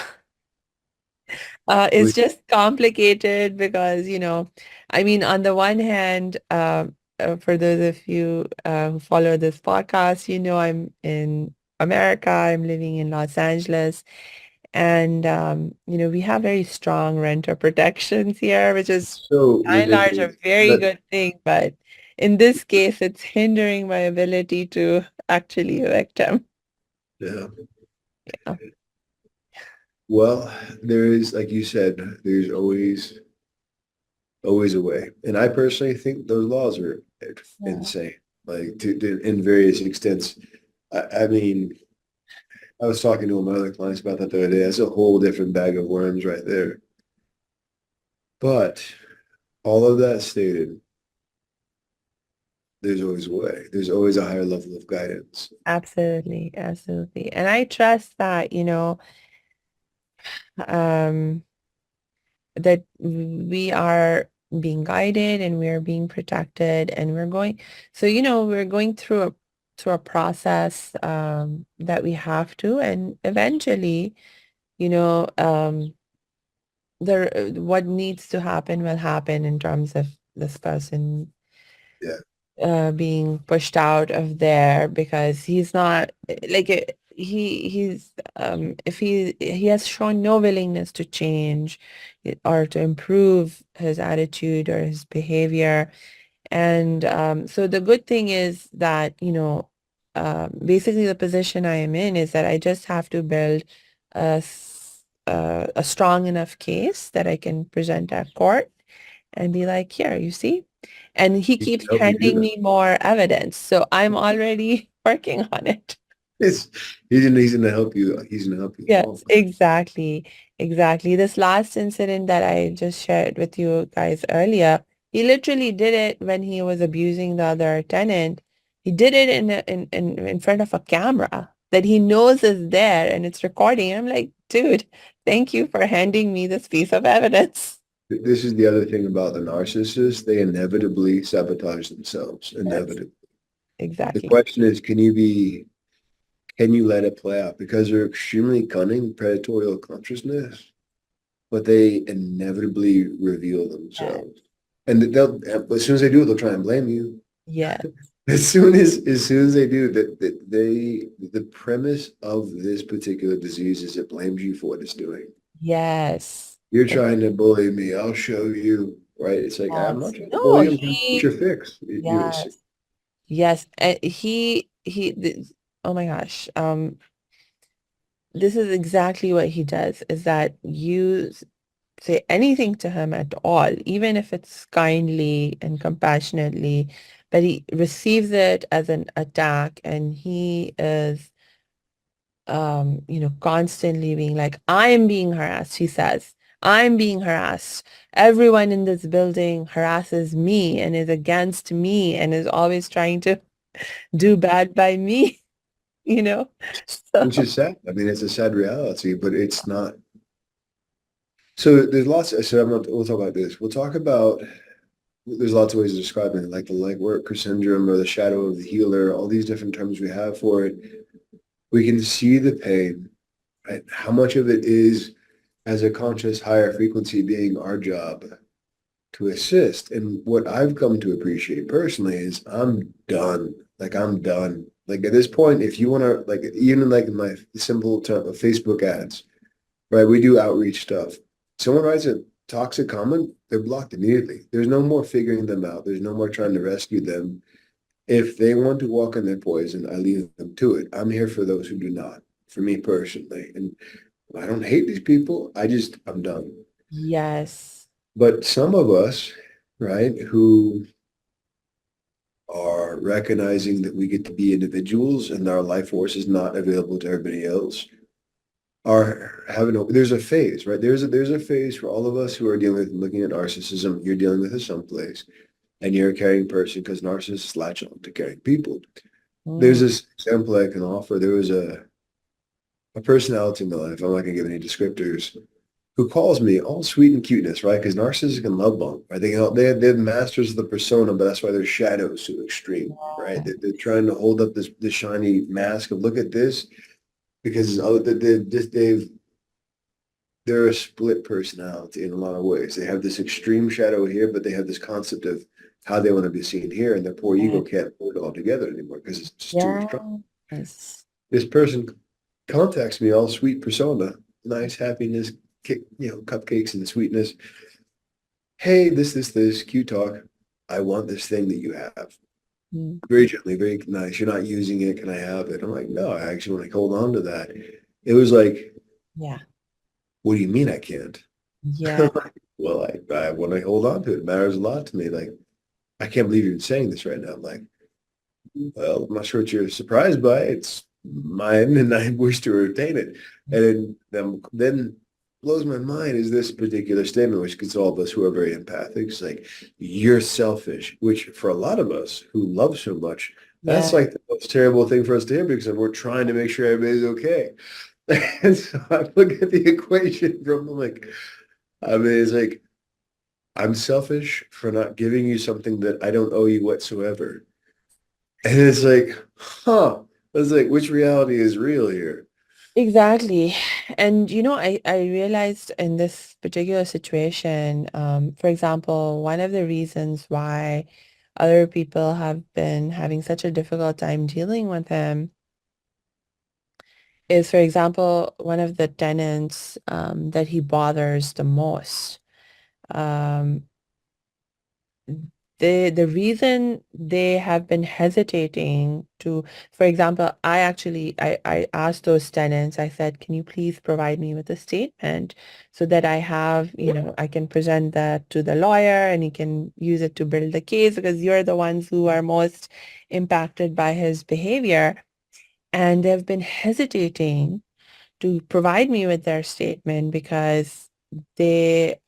S1: it's
S2: Which
S1: just complicated because, I mean, on the one hand, for those of you who follow this podcast, I'm in America, I'm living in Los Angeles, And we have very strong renter protections here, which is
S2: So
S1: by and large a
S2: ridiculous.
S1: very
S2: That
S1: good thing. But in this case, it's hindering my ability to actually evict him.
S2: yeah.
S1: Yeah.
S2: Well, there is, like you said, there's always a way. And I personally think those laws are
S1: Yeah.
S2: insane, like in various extents. I mean, I was talking to one of my other clients about that the other day. That's a whole different bag of worms right there. But all of that stated, there's always a way. There's always a higher level of guidance.
S1: Absolutely, absolutely. And I trust that, um, that we are being guided and we are being protected and we're going through a process that we have to, and eventually, you know, what needs to happen will happen in terms of this person
S2: Yeah.
S1: being pushed out of there because he's not like he's if he has shown no willingness to change or to improve his attitude or his behavior. And so the good thing is that basically the position I am in is that I just have to build a strong enough case that I can present at court and be like, here, you see? And he
S2: He can
S1: keeps
S2: help you do
S1: handing
S2: that.
S1: me more evidence. So I'm already working on it.
S2: It's he's gonna help you. He's gonna help you
S1: Yes,
S2: along.
S1: exactly. Exactly. This last incident that I just shared with you guys earlier, he literally did it when he was abusing the other tenant. He did it in front of a camera that he knows is there and it's recording. I'm like, dude, thank you for handing me this piece of evidence.
S2: This is the other thing about the narcissist. They inevitably sabotage themselves.
S1: Yes,
S2: Inevitably. The
S1: exactly.
S2: question is, can you let it play out? Because they're extremely cunning, predatory consciousness, but they inevitably reveal
S1: Yes.
S2: themselves. And as soon as they do it, they'll try and blame you.
S1: Yes.
S2: As soon as they do the premise of this particular disease is it blames you for what it's doing.
S1: Yes.
S2: You're trying to bully me. I'll show you. Right? It's like I'm not
S1: Yes.
S2: trying to
S1: No,
S2: bully you. I'm trying to get
S1: he,
S2: your fix.
S1: yes. Yes. Oh my gosh. This is exactly what he does, is that say anything to him at all, even if it's kindly and compassionately, but he receives it as an attack and he is constantly being like, I'm being harassed, he says. I'm being harassed. Everyone in this building harasses me and is against me and is always trying to do bad by me, you know?
S2: Which
S1: So,
S2: is sad. I mean, it's a sad reality, but it's not. So there's lots. So we'll talk about this. We'll talk about. There's lots of ways of describing it, like the light worker syndrome or the shadow of the healer. All these different terms we have for it. We can see the pain, right? How much of it is as a conscious higher frequency being our job to assist. And what I've come to appreciate personally is I'm done. Like I'm done. Like at this point, if you want to, like even like in my simple term of Facebook ads, right? We do outreach stuff. Someone writes a toxic comment, they're blocked immediately. There's no more figuring them out. There's no more trying to rescue them. If they want to walk in their poison, I leave them to it. I'm here for those who do not, for me personally. And I don't hate these people. I'm done.
S1: yes.
S2: But some of us, right, who are recognizing that we get to be individuals and our life force is not available to everybody else, are having there's a phase, right? There's a phase for all of us who are dealing with looking at narcissism. You're dealing with it someplace, and you're a caring person because narcissists latch on to caring people. There's
S1: Mm,
S2: this example I can offer. There was a personality in my life. I'm not gonna give any descriptors. Who calls me all sweet and cuteness, right? Because narcissists can love bomb, right? They're masters of the persona, but that's why their shadows so extreme, right? They're trying to hold up this shiny mask of look at this because they're a split personality in a lot of ways. They have this extreme shadow here, but they have this concept of how they want to be seen here, and their poor ego can't hold it all together anymore because it's just too strong.
S1: yes.
S2: This person contacts me all sweet persona. nice happiness, cupcakes and sweetness. Hey, this, cute talk. I want this thing that you have.
S1: Mm.
S2: Very gently, very nice. You're not using it. Can I have it? I'm like, no, I actually want to hold on to that. It was like,
S1: Yeah.
S2: what do you mean I can't?
S1: Yeah.
S2: Well, I want to hold on to it. It matters a lot to me. Like, I can't believe you're saying this right now. I'm like, well, I'm not sure what you're surprised by. It's mine and I wish to retain it. And then blows my mind is this particular statement, which gets all of us who are very empathic. It's like, you're selfish, which for a lot of us who love so much, that's
S1: Yeah.
S2: like the most terrible thing for us to hear because we're trying to make sure everybody's okay. And so I look at the equation from like, I mean, it's like, I'm selfish for not giving you something that I don't owe you whatsoever. And it's like, huh. It's like, which reality is real here?
S1: Exactly. And I realized in this particular situation, for example, one of the reasons why other people have been having such a difficult time dealing with him is, for example, one of the tenants that he bothers the most. Um, the reason they have been hesitating to, for example, I asked those tenants, I said, can you please provide me with a statement so that I have, I can present that to the lawyer and he can use it to build the case because you're the ones who are most impacted by his behavior. And they've been hesitating to provide me with their statement because they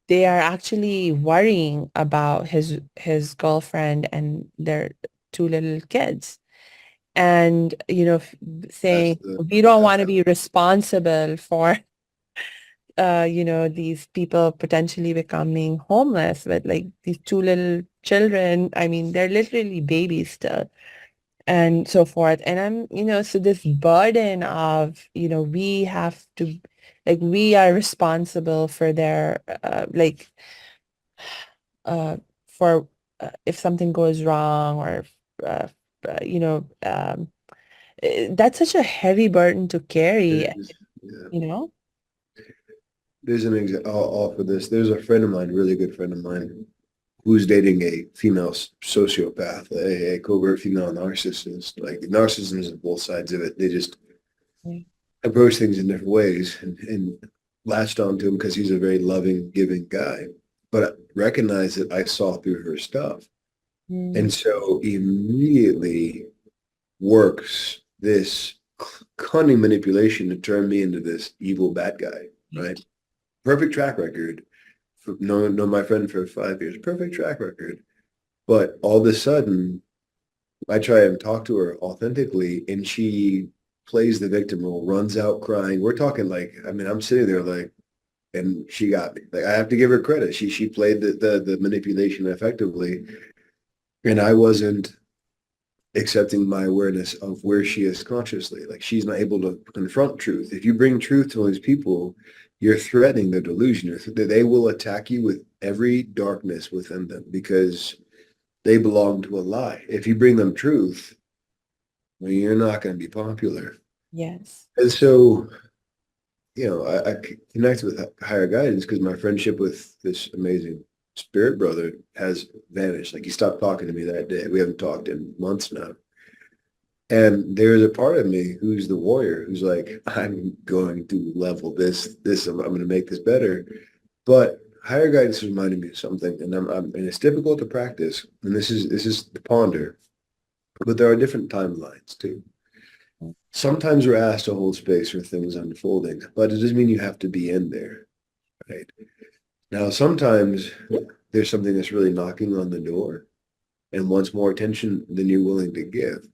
S1: they are actually worrying about his girlfriend and their two little kids and
S2: That's
S1: saying
S2: the
S1: we don't
S2: that's
S1: want to be responsible for these people potentially becoming homeless with like these two little children. I mean, they're literally babies still and so forth. And so this burden of, we have to, like, we are responsible for their, uh, for if something goes wrong or, uh, uh, you know, um, that's such a heavy burden to carry,
S2: it is. Yeah.
S1: you know?
S2: There's an example. I'll offer this. There's a friend of mine, really good friend of mine, who's dating a female sociopath, a covert female narcissist. Like narcissism is on both sides of it. They just
S1: Yeah.
S2: approach things in different ways and latched onto him because he's a very loving, giving guy. But I recognized that I saw through her stuff.
S1: Mm,
S2: And so immediately works this cunning manipulation to turn me into this evil bad guy, right?
S1: right.
S2: Perfect track record. Know my friend for 5 years. Perfect track record. But all of a sudden, I try and talk to her authentically, and she plays the victim role, runs out crying. We're talking like, I mean, I'm sitting there like, and she got me. Like I have to give her credit. She played the manipulation effectively, and I wasn't accepting my awareness of where she is consciously. Like she's not able to confront truth. If you bring truth to these people, you're threatening their delusion. They will attack you with every darkness within them because they belong to a lie. If you bring them truth, well, you're not going to be popular.
S1: Yes.
S2: And so, I connect with higher guidance because my friendship with this amazing spirit brother has vanished. Like he stopped talking to me that day. We haven't talked in months now. And there's a part of me who's the warrior, who's like, I'm going to level this, I'm going to make this better. But higher guidance reminded me of something, and and it's difficult to practice. And this is to ponder, but there are different timelines too. Sometimes we're asked to hold space for things unfolding, but it doesn't mean you have to be in there, right? Now, sometimes there's something that's really knocking on the door and wants more attention than you're willing to give.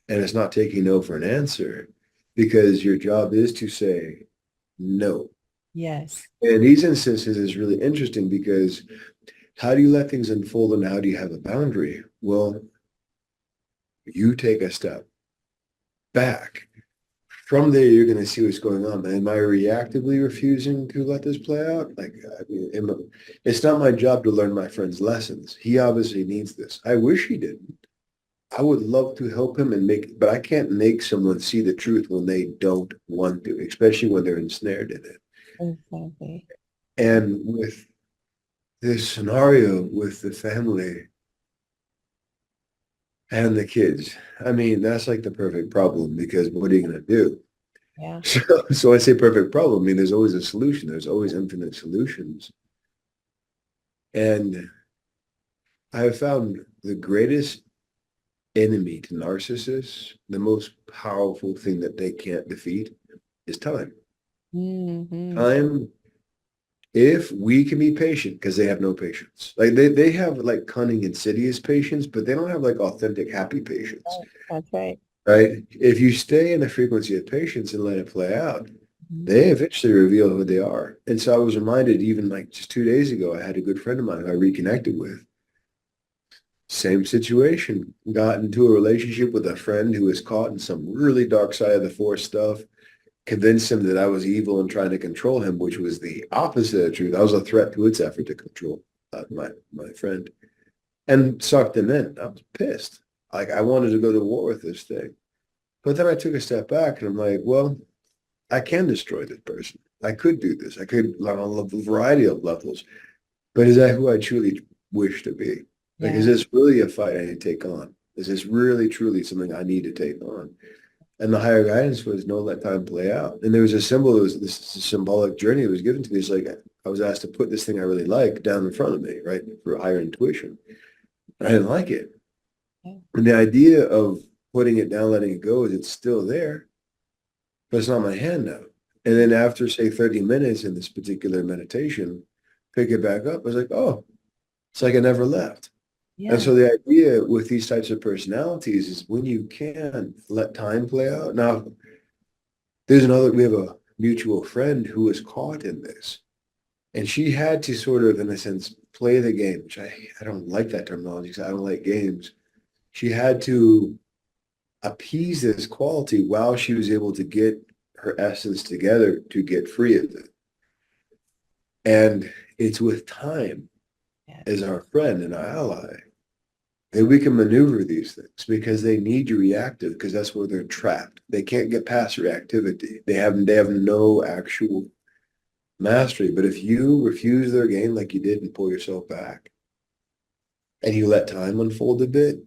S2: And it's not taking no for an answer because your job is to say no.
S1: Yes.
S2: And these instances is really interesting because how do you let things unfold and how do you have a boundary? Well, you take a step back. From there, you're going to see what's going on. Am I reactively refusing to let this play out? Like, I mean, it's not my job to learn my friend's lessons. He obviously needs this. I wish he didn't. I would love to help him and make, but I can't make someone see the truth when they don't want to, especially when they're ensnared in it.
S1: Exactly.
S2: And with this scenario with the family and the kids, I mean, that's like the perfect problem because what are you going to do?
S1: Yeah.
S2: So I say perfect problem. I mean, there's always a solution. There's always infinite solutions. And I have found the greatest enemy to narcissists, the most powerful thing that they can't defeat is time.
S1: Hmm.
S2: Time, if we can be patient, because they have no patience. Like they have like cunning, insidious patience, but they don't have like authentic, happy patience,
S1: Right. That's right.
S2: right? If you stay in the frequency of patience and let it play out,
S1: Mhm.
S2: they eventually reveal who they are. And so I was reminded, even like just 2 days ago, I had a good friend of mine who I reconnected with. Same situation. Got into a relationship with a friend who was caught in some really dark side of the force stuff. Convinced him that I was evil and trying to control him, which was the opposite of truth. I was a threat to its effort to control my friend, and sucked him in. I was pissed. Like I wanted to go to war with this thing. But then I took a step back and I'm like, well, I can destroy this person. I could do this. I could on a variety of levels. But is that who I truly wish to be? Like, is
S1: Yeah.
S2: this really a fight I need to take on? Is this really, truly something I need to take on? And the higher guidance was no, let time play out. And there was a symbol, it was this symbolic journey that was given to me. It's like I was asked to put this thing I really like down in front of me, right? For higher intuition. I didn't like it.
S1: Yeah.
S2: And the idea of putting it down, letting it go is it's still there, but it's not my hand now. And then after say 30 minutes in this particular meditation, pick it back up. I was like, oh, it's like I never left. And
S1: Yeah.
S2: so the idea with these types of personalities is when you can let time play out. Now, we have a mutual friend who was caught in this. And she had to sort of, in a sense, play the game, which I don't like that terminology because I don't like games. She had to appease this quality while she was able to get her essence together to get free of it. And it's with time
S1: Yeah.
S2: as our friend and our ally that we can maneuver these things because they need you reactive because that's where they're trapped. They can't get past reactivity. They have no actual mastery. But if you refuse their game like you did and pull yourself back and you let time unfold a bit,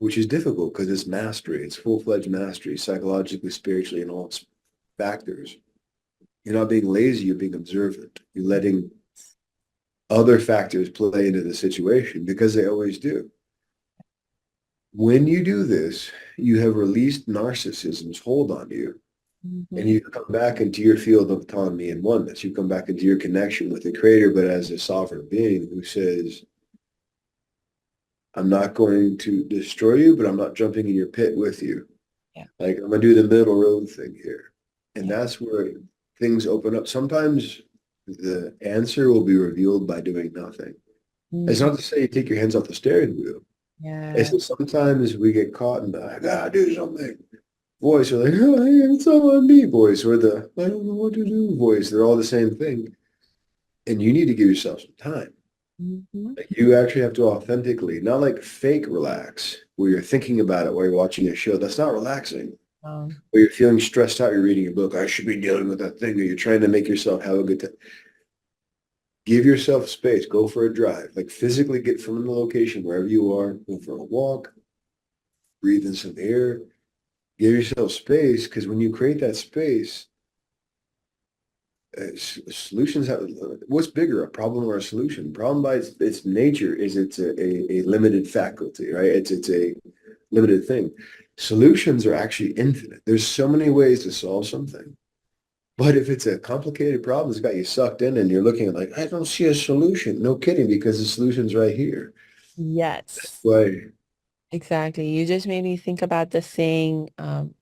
S2: which is difficult because it's mastery, it's full-fledged mastery, psychologically, spiritually, and all its factors. You're not being lazy, you're being observant. You're letting other factors play into the situation because they always do. When you do this, you have released narcissism's hold on you and
S1: Hmm.
S2: you come back into your field of autonomy and oneness. You come back into your connection with the creator, but as a sovereign being who says, I'm not going to destroy you, but I'm not jumping in your pit with you.
S1: Yeah.
S2: Like I'm gonna do the middle road thing here. And
S1: Yeah.
S2: that's where things open up. Sometimes the answer will be revealed by doing nothing. It's
S1: Hmm.
S2: not to say you take your hands off the steering wheel. It's
S1: Yeah.
S2: that sometimes we get caught in the I gotta do something voice, or like, oh, hey, it's all on me voice, or the I don't know what to do voice. They're all the same thing. And you need to give yourself some time.
S1: Hmm.
S2: Like you actually have to authentically, not like fake relax, where you're thinking about it while you're watching a show. That's not relaxing. Where you're feeling stressed out, you're reading a book. I should be dealing with that thing, or you're trying to make yourself have a good time. Give yourself space. Go for a drive. Like physically get from the location wherever you are. Go for a walk. Breathe in some air. Give yourself space because when you create that space, solutions have what's bigger, a problem or a solution? Problem by its nature is it's a limited faculty, right? It's a limited thing. Solutions are actually infinite. There's so many ways to solve something. But if it's a complicated problem that's got you sucked in and you're looking at like, I don't see a solution. No kidding, because the solution's right here.
S1: Yes.
S2: Why?
S1: Exactly. You just made me think about the saying,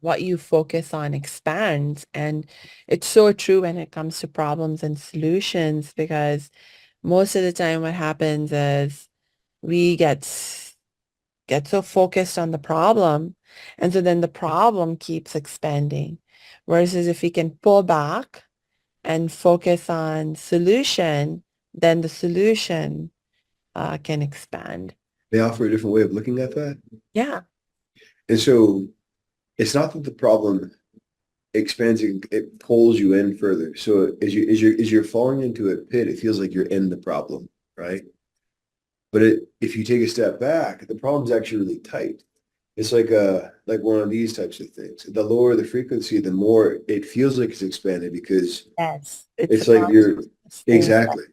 S1: what you focus on expands. And it's so true when it comes to problems and solutions, because most of the time what happens is we get so focused on the problem. And so then the problem keeps expanding. Whereas if we can pull back and focus on solution, then the solution can expand.
S2: They offer a different way of looking at that.
S1: Yeah.
S2: And so it's not that the problem expands, it pulls you in further. So as you're falling into a pit, it feels like you're in the problem, right? But if you take a step back, the problem's actually really tight. It's like one of these types of things. The lower the frequency, the more it feels like it's expanded because
S1: Yes, it's
S2: it's like
S1: about
S2: you're
S1: staying.
S2: exactly,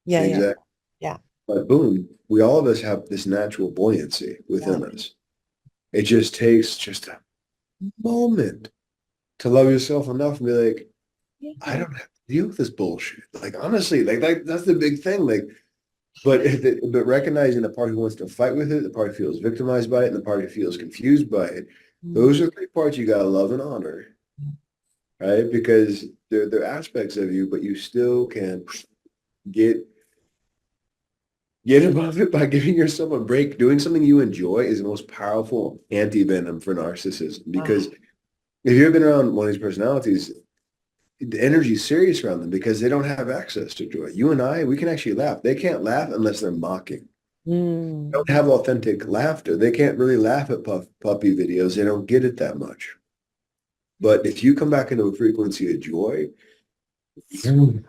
S1: Yeah, yeah,
S2: exactly.
S1: yeah,
S2: But boom, we all of us have this natural buoyancy
S1: yeah,
S2: within us. It just takes just a moment to love yourself enough and be like, I
S1: yeah.
S2: don't have to deal with this bullshit. Like honestly, that's the big thing. Like, but recognizing the part who wants to fight with it, the part who feels victimized by it, and the part who feels confused by it,
S1: Mm.
S2: those are three parts you gotta love and honor, right? Because they're aspects of you, but you still can get get above it by giving yourself a break. Doing something you enjoy is the most powerful anti-venom for narcissism. Because
S1: Ah,
S2: if you've been around one of these personalities, the energy is serious around them because they don't have access to joy. You and I, we can actually laugh. They can't laugh unless they're mocking. They don't
S1: mm.
S2: have authentic laughter. They can't really laugh at puppy videos. They don't get it that much. But if you come back into a frequency of joy, it's an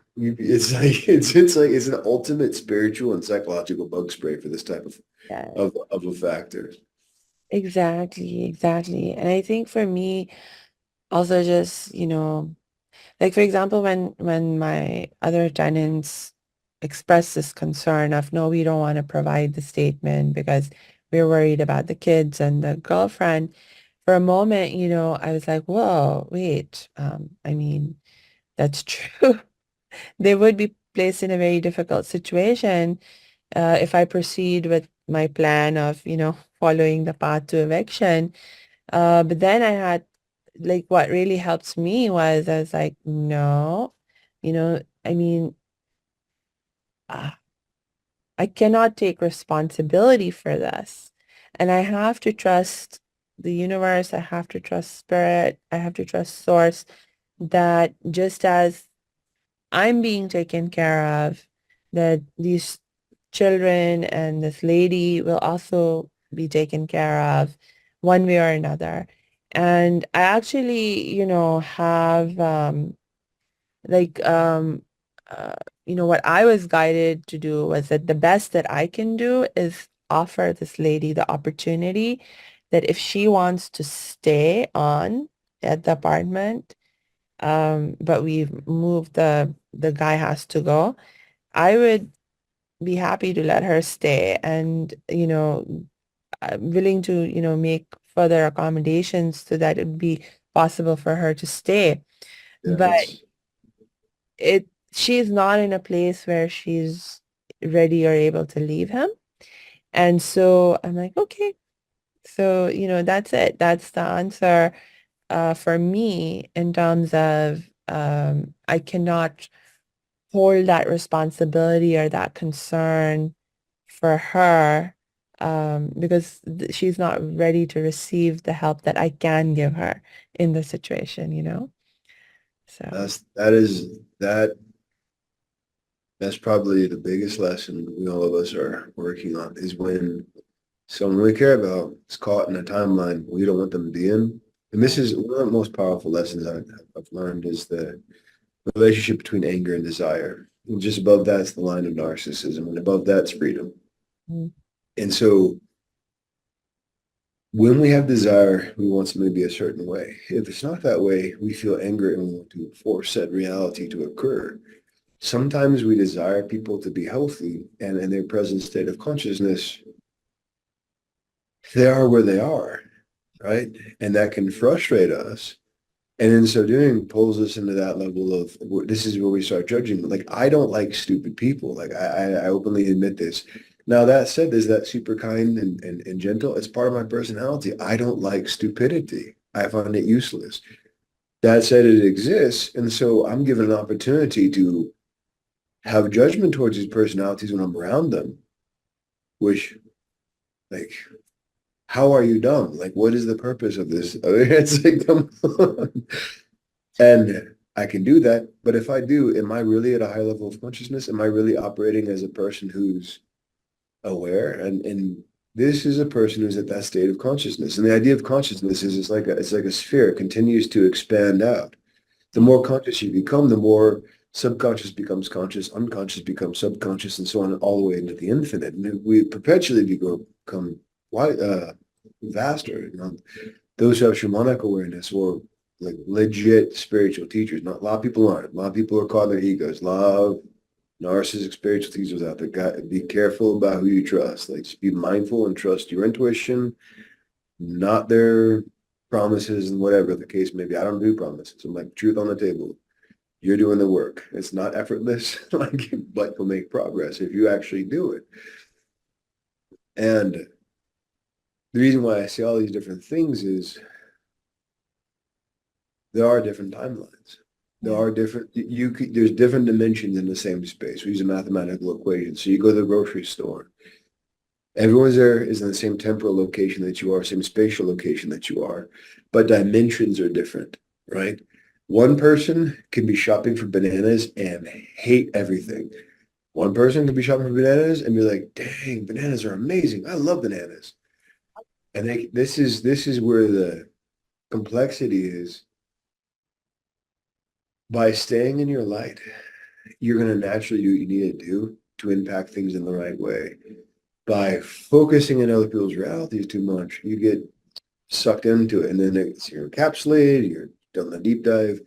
S2: ultimate spiritual and psychological bug spray for this type
S1: Yeah,
S2: of a factor.
S1: exactly, exactly. And I think for me, also just, like for example, when my other tenants express this concern of no, we don't want to provide the statement because we're worried about the kids and the girlfriend. For a moment, I was like, whoa, wait. I mean, that's true. They would be placed in a very difficult situation if I proceed with my plan of, following the path to eviction. But then I had, like, what really helps me was I was like, no, I mean, uh, I cannot take responsibility for this. And I have to trust the universe. I have to trust spirit. I have to trust source that just as I'm being taken care of, that these children and this lady will also be taken care of one way or another. And I actually, have like uh, what I was guided to do was that the best that I can do is offer this lady the opportunity that if she wants to stay on at the apartment, but we've moved the guy has to go. I would be happy to let her stay and, I'm willing to, make further accommodations so that it would be possible for her to stay.
S2: Yeah,
S1: But
S2: it's
S1: she's not in a place where she's ready or able to leave him. And so I'm like, okay. So, that's it. That's the answer for me in terms of I cannot hold that responsibility or that concern for her because she's not ready to receive the help that I can give her in the situation. So,
S2: that's probably the biggest lesson we all of us are working on is when someone we care about is caught in a timeline we don't want them to be in. And this
S1: yeah.
S2: is one of the most powerful lessons I've learned is the relationship between anger and desire. And just above that's the line of narcissism, and above that's freedom.
S1: Mm,
S2: And so when we have desire, we want something to be a certain way. If it's not that way, we feel anger and we want to force said reality to occur. Sometimes we desire people to be healthy and in their present state of consciousness, they are where they are, right? And that can frustrate us. And in so doing, pulls us into that level of this is where we start judging. Like, I don't like stupid people. Like, I openly admit this. Now, that said, is that super kind and gentle? It's part of my personality. I don't like stupidity. I find it useless. That said, it exists. And so I'm given an opportunity to have judgment towards these personalities when I'm around them, which, like, how are you dumb? Like, what is the purpose of this? It's like, come on. And I can do that. But if I do, am I really at a high level of consciousness? Am I really operating as a person who's aware? And This is a person who's at that state of consciousness. And the idea of consciousness is it's like a sphere. It continues to expand out. The
S1: Yeah.
S2: more conscious you become, the more subconscious becomes conscious, unconscious becomes subconscious, and so on, all the way into the infinite. And we perpetually become wide, vaster. You know, those who have shamanic awareness or like legit spiritual teachers. Not a lot of people aren't. A lot of people are caught in their egos. A lot of narcissistic spiritual teachers out there. Be careful about who you trust. Like, just be mindful and trust your intuition, not their promises and whatever the case may be. I don't do promises. I'm like, truth on the table. You're doing the work. It's not effortless, like, but you'll make progress if you actually do it. And the reason why I say all these different things is there are different timelines. There
S1: Yeah.
S2: are different, there's different dimensions in the same space. We use a mathematical equation. So you go to the grocery store. Everyone's there is in the same temporal location that you are, same spatial location that you are, but dimensions are different, right? One person can be shopping for bananas and hate everything. One person could be shopping for bananas and be like, dang, bananas are amazing. I love bananas. And this is where the complexity is. By staying in your light, you're going to naturally do what you need to do to impact things in the right way. By focusing on other people's realities too much, you get sucked into it, and then you're encapsulated, you're done the deep dive.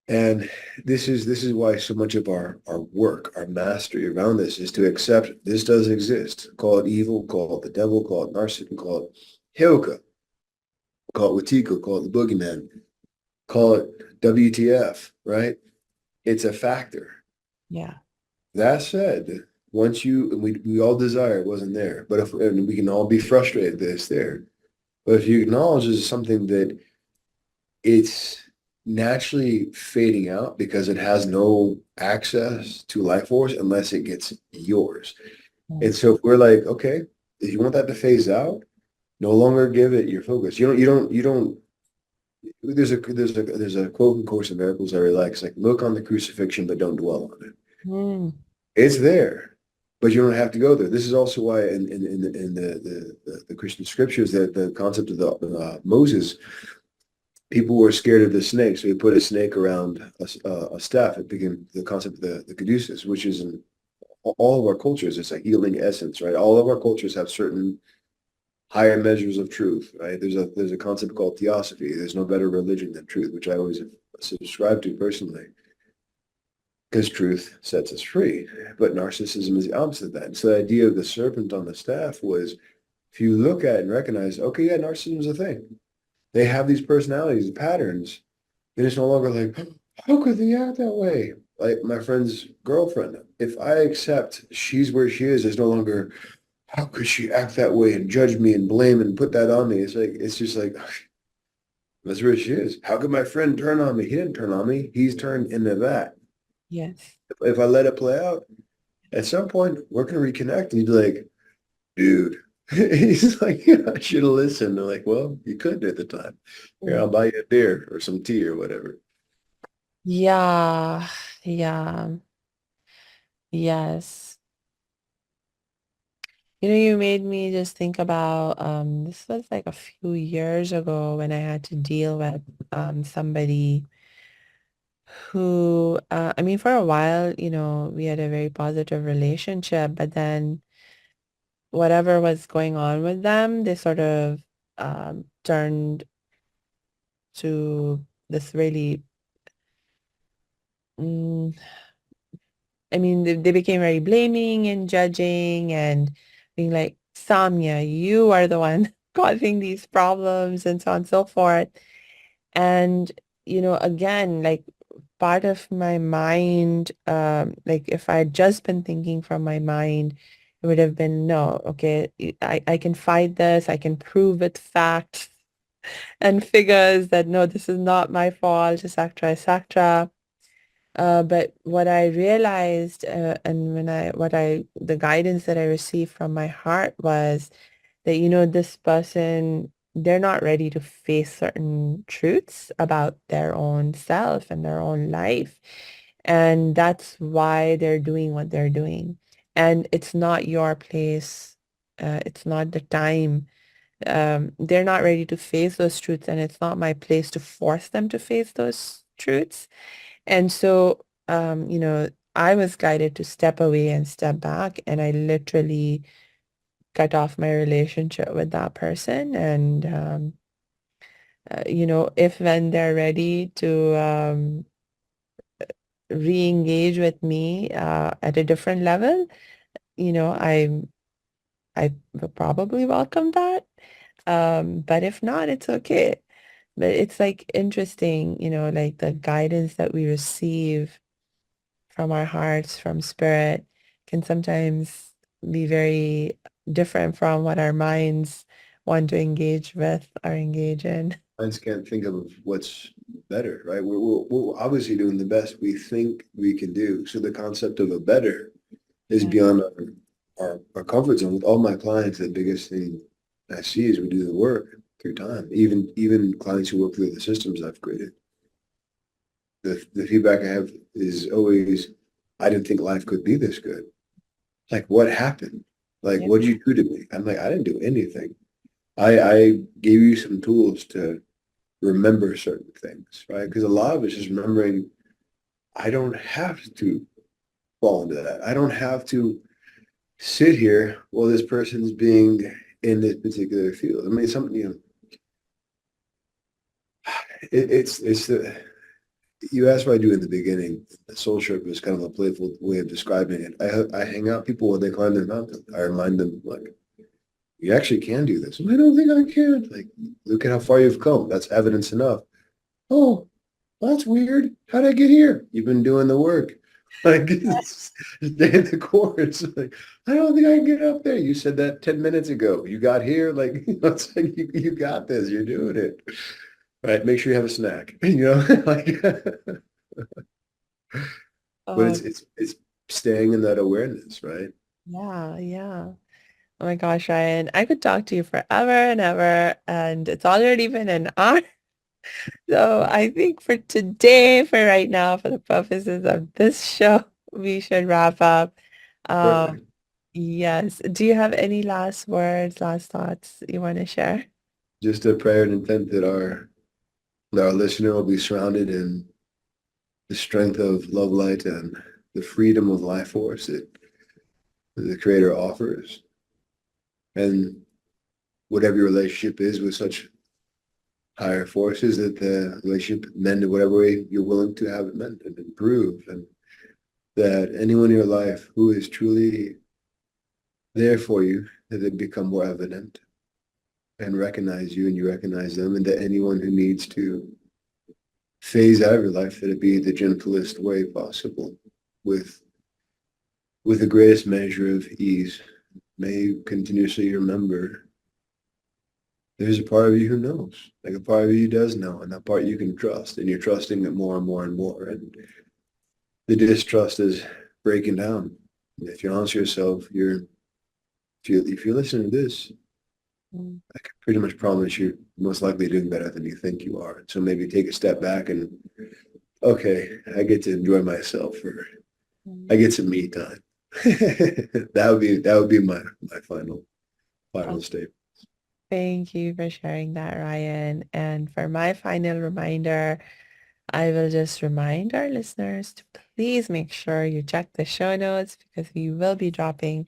S2: And this is why so much of our work, our mastery around this is to accept this does exist. Call it evil, call it the devil, call it narcissism, call it Hilka, call it Watiko, call it the boogeyman, call it WTF, right? It's a factor.
S1: Yeah.
S2: That said, once you, and we all desire it wasn't there, but if, and we can all be frustrated that it's there. But if you acknowledge this is something that it's naturally fading out because it has no access to life force unless it gets yours.
S1: Yeah.
S2: And so if we're like, okay, if you want that to phase out, no longer give it your focus. You don't. There's a quote in Course in Miracles I really like. It's like, look on the crucifixion, but don't dwell on it.
S1: Mm.
S2: It's there, but you don't have to go there. This is also why in the Christian scriptures that the concept of the Moses, people were scared of the snake, so he put a snake around a staff. It became the concept of the caduceus, which is in all of our cultures. It's a healing essence, right? All of our cultures have certain higher measures of truth, right? There's a concept called theosophy. There's no better religion than truth, which I always subscribe to personally, because truth sets us free. But narcissism is the opposite of that. And so the idea of the serpent on the staff was, if you look at it and recognize, okay, yeah, narcissism is a thing. They have these personalities and patterns. And it's no longer like, how could they act that way? Like my friend's girlfriend, if I accept she's where she is, it's no longer, how could she act that way and judge me and blame and put that on me? It's like, it's just like, that's where she is. How could my friend turn on me? He didn't turn on me. He's turned into that.
S1: Yes.
S2: If I let it play out, at some point we're gonna reconnect. And he'd be like, dude. He's like, yeah, I should have listened. They're like, well, you could at the time. Here,
S1: Mm.
S2: I'll buy you a beer or some tea or whatever.
S1: Yeah. Yeah. Yes. You made me just think about this was like a few years ago when I had to deal with somebody who I mean for a while, we had a very positive relationship, but then whatever was going on with them, they sort of turned to this really mm, I mean, they became very blaming and judging and being like, Samia, you are the one causing these problems and so on and so forth. And, again, like part of my mind, like if I had just been thinking from my mind, it would have been, no, okay, I can fight this. I can prove with facts and figures that, no, this is not my fault, etc., etc. But what I realized, and the guidance that I received from my heart was that, this person, they're not ready to face certain truths about their own self and their own life. And that's why they're doing what they're doing. And it's not your place. It's not the time. They're not ready to face those truths, and it's not my place to force them to face those truths. And so, I was guided to step away and step back, and I literally cut off my relationship with that person. And, if when they're ready to re-engage with me at a different level, you know, I I will probably welcome that. But if not, it's okay. But it's like interesting, like the guidance that we receive from our hearts, from spirit, can sometimes be very different from what our minds want to engage with or engage in.
S2: I just can't think of what's better, right? We're obviously doing the best we think we can do. So the concept of a better is
S1: Yeah.
S2: beyond our comfort zone. With all my clients, the biggest thing I see is we do the work through time. Even clients who work through the systems I've created, the feedback I have is always, I didn't think life could be this good. Like, what happened? Like,
S1: Yeah.
S2: what did you do to me? I'm like, I didn't do anything. I gave you some tools to remember certain things, right? Because a lot of it's just remembering I don't have to fall into that. I don't have to sit here while this person's being in this particular field. I mean, it's the you asked what I do in the beginning. The soul trip is kind of a playful way of describing it. I hang out people when they climb their mountain. I remind them like you actually can do this. I don't think I can. Like, look at how far you've come. That's evidence enough. Oh, well, that's weird. How'd I get here? You've been doing the work. Like, stay in the course. Like, I don't think I can get up there. You said that 10 minutes ago. You got here. Like, it's like you got this. You're doing it. Right. Make sure you have a snack. Like, but
S1: Oh,
S2: it's staying in that awareness, right?
S1: yeah, yeah. Oh my gosh, Ryan, I could talk to you forever and ever, and it's already been an hour. So I think for today, for right now, for the purposes of this show, we should wrap up. Um,
S2: Perfect.
S1: yes. Do you have any last words, last thoughts you want to share?
S2: Just a prayer and intent that our listener will be surrounded in the strength of love light and the freedom of life force that the creator offers. And whatever your relationship is with such higher forces, that the relationship mend whatever way you're willing to have it mend and improve. And that anyone in your life who is truly there for you, that they become more evident and recognize you and you recognize them. And that anyone who needs to phase out of your life, that it be the gentlest way possible with the greatest measure of ease. May you continuously remember there's a part of you who knows, like a part of you does know, and that part you can trust, and you're trusting it more and more and more. And the distrust is breaking down. If you're honest with yourself, if you listen to this,
S1: Mm,
S2: I can pretty much promise you're most likely doing better than you think you are. So maybe take a step back and, okay, I get to enjoy myself, or
S1: mm.
S2: I get some me time. That would be my final
S1: Oh,
S2: statement.
S1: thank you for sharing that, Ryan. And for my final reminder, I will just remind our listeners to please make sure you check the show notes because we will be dropping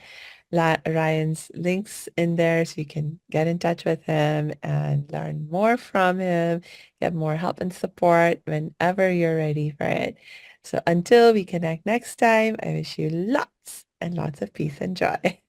S1: Ryan's links in there so you can get in touch with him and learn more from him, get more help and support whenever you're ready for it. So until we connect next time, I wish you lots and lots of peace and joy.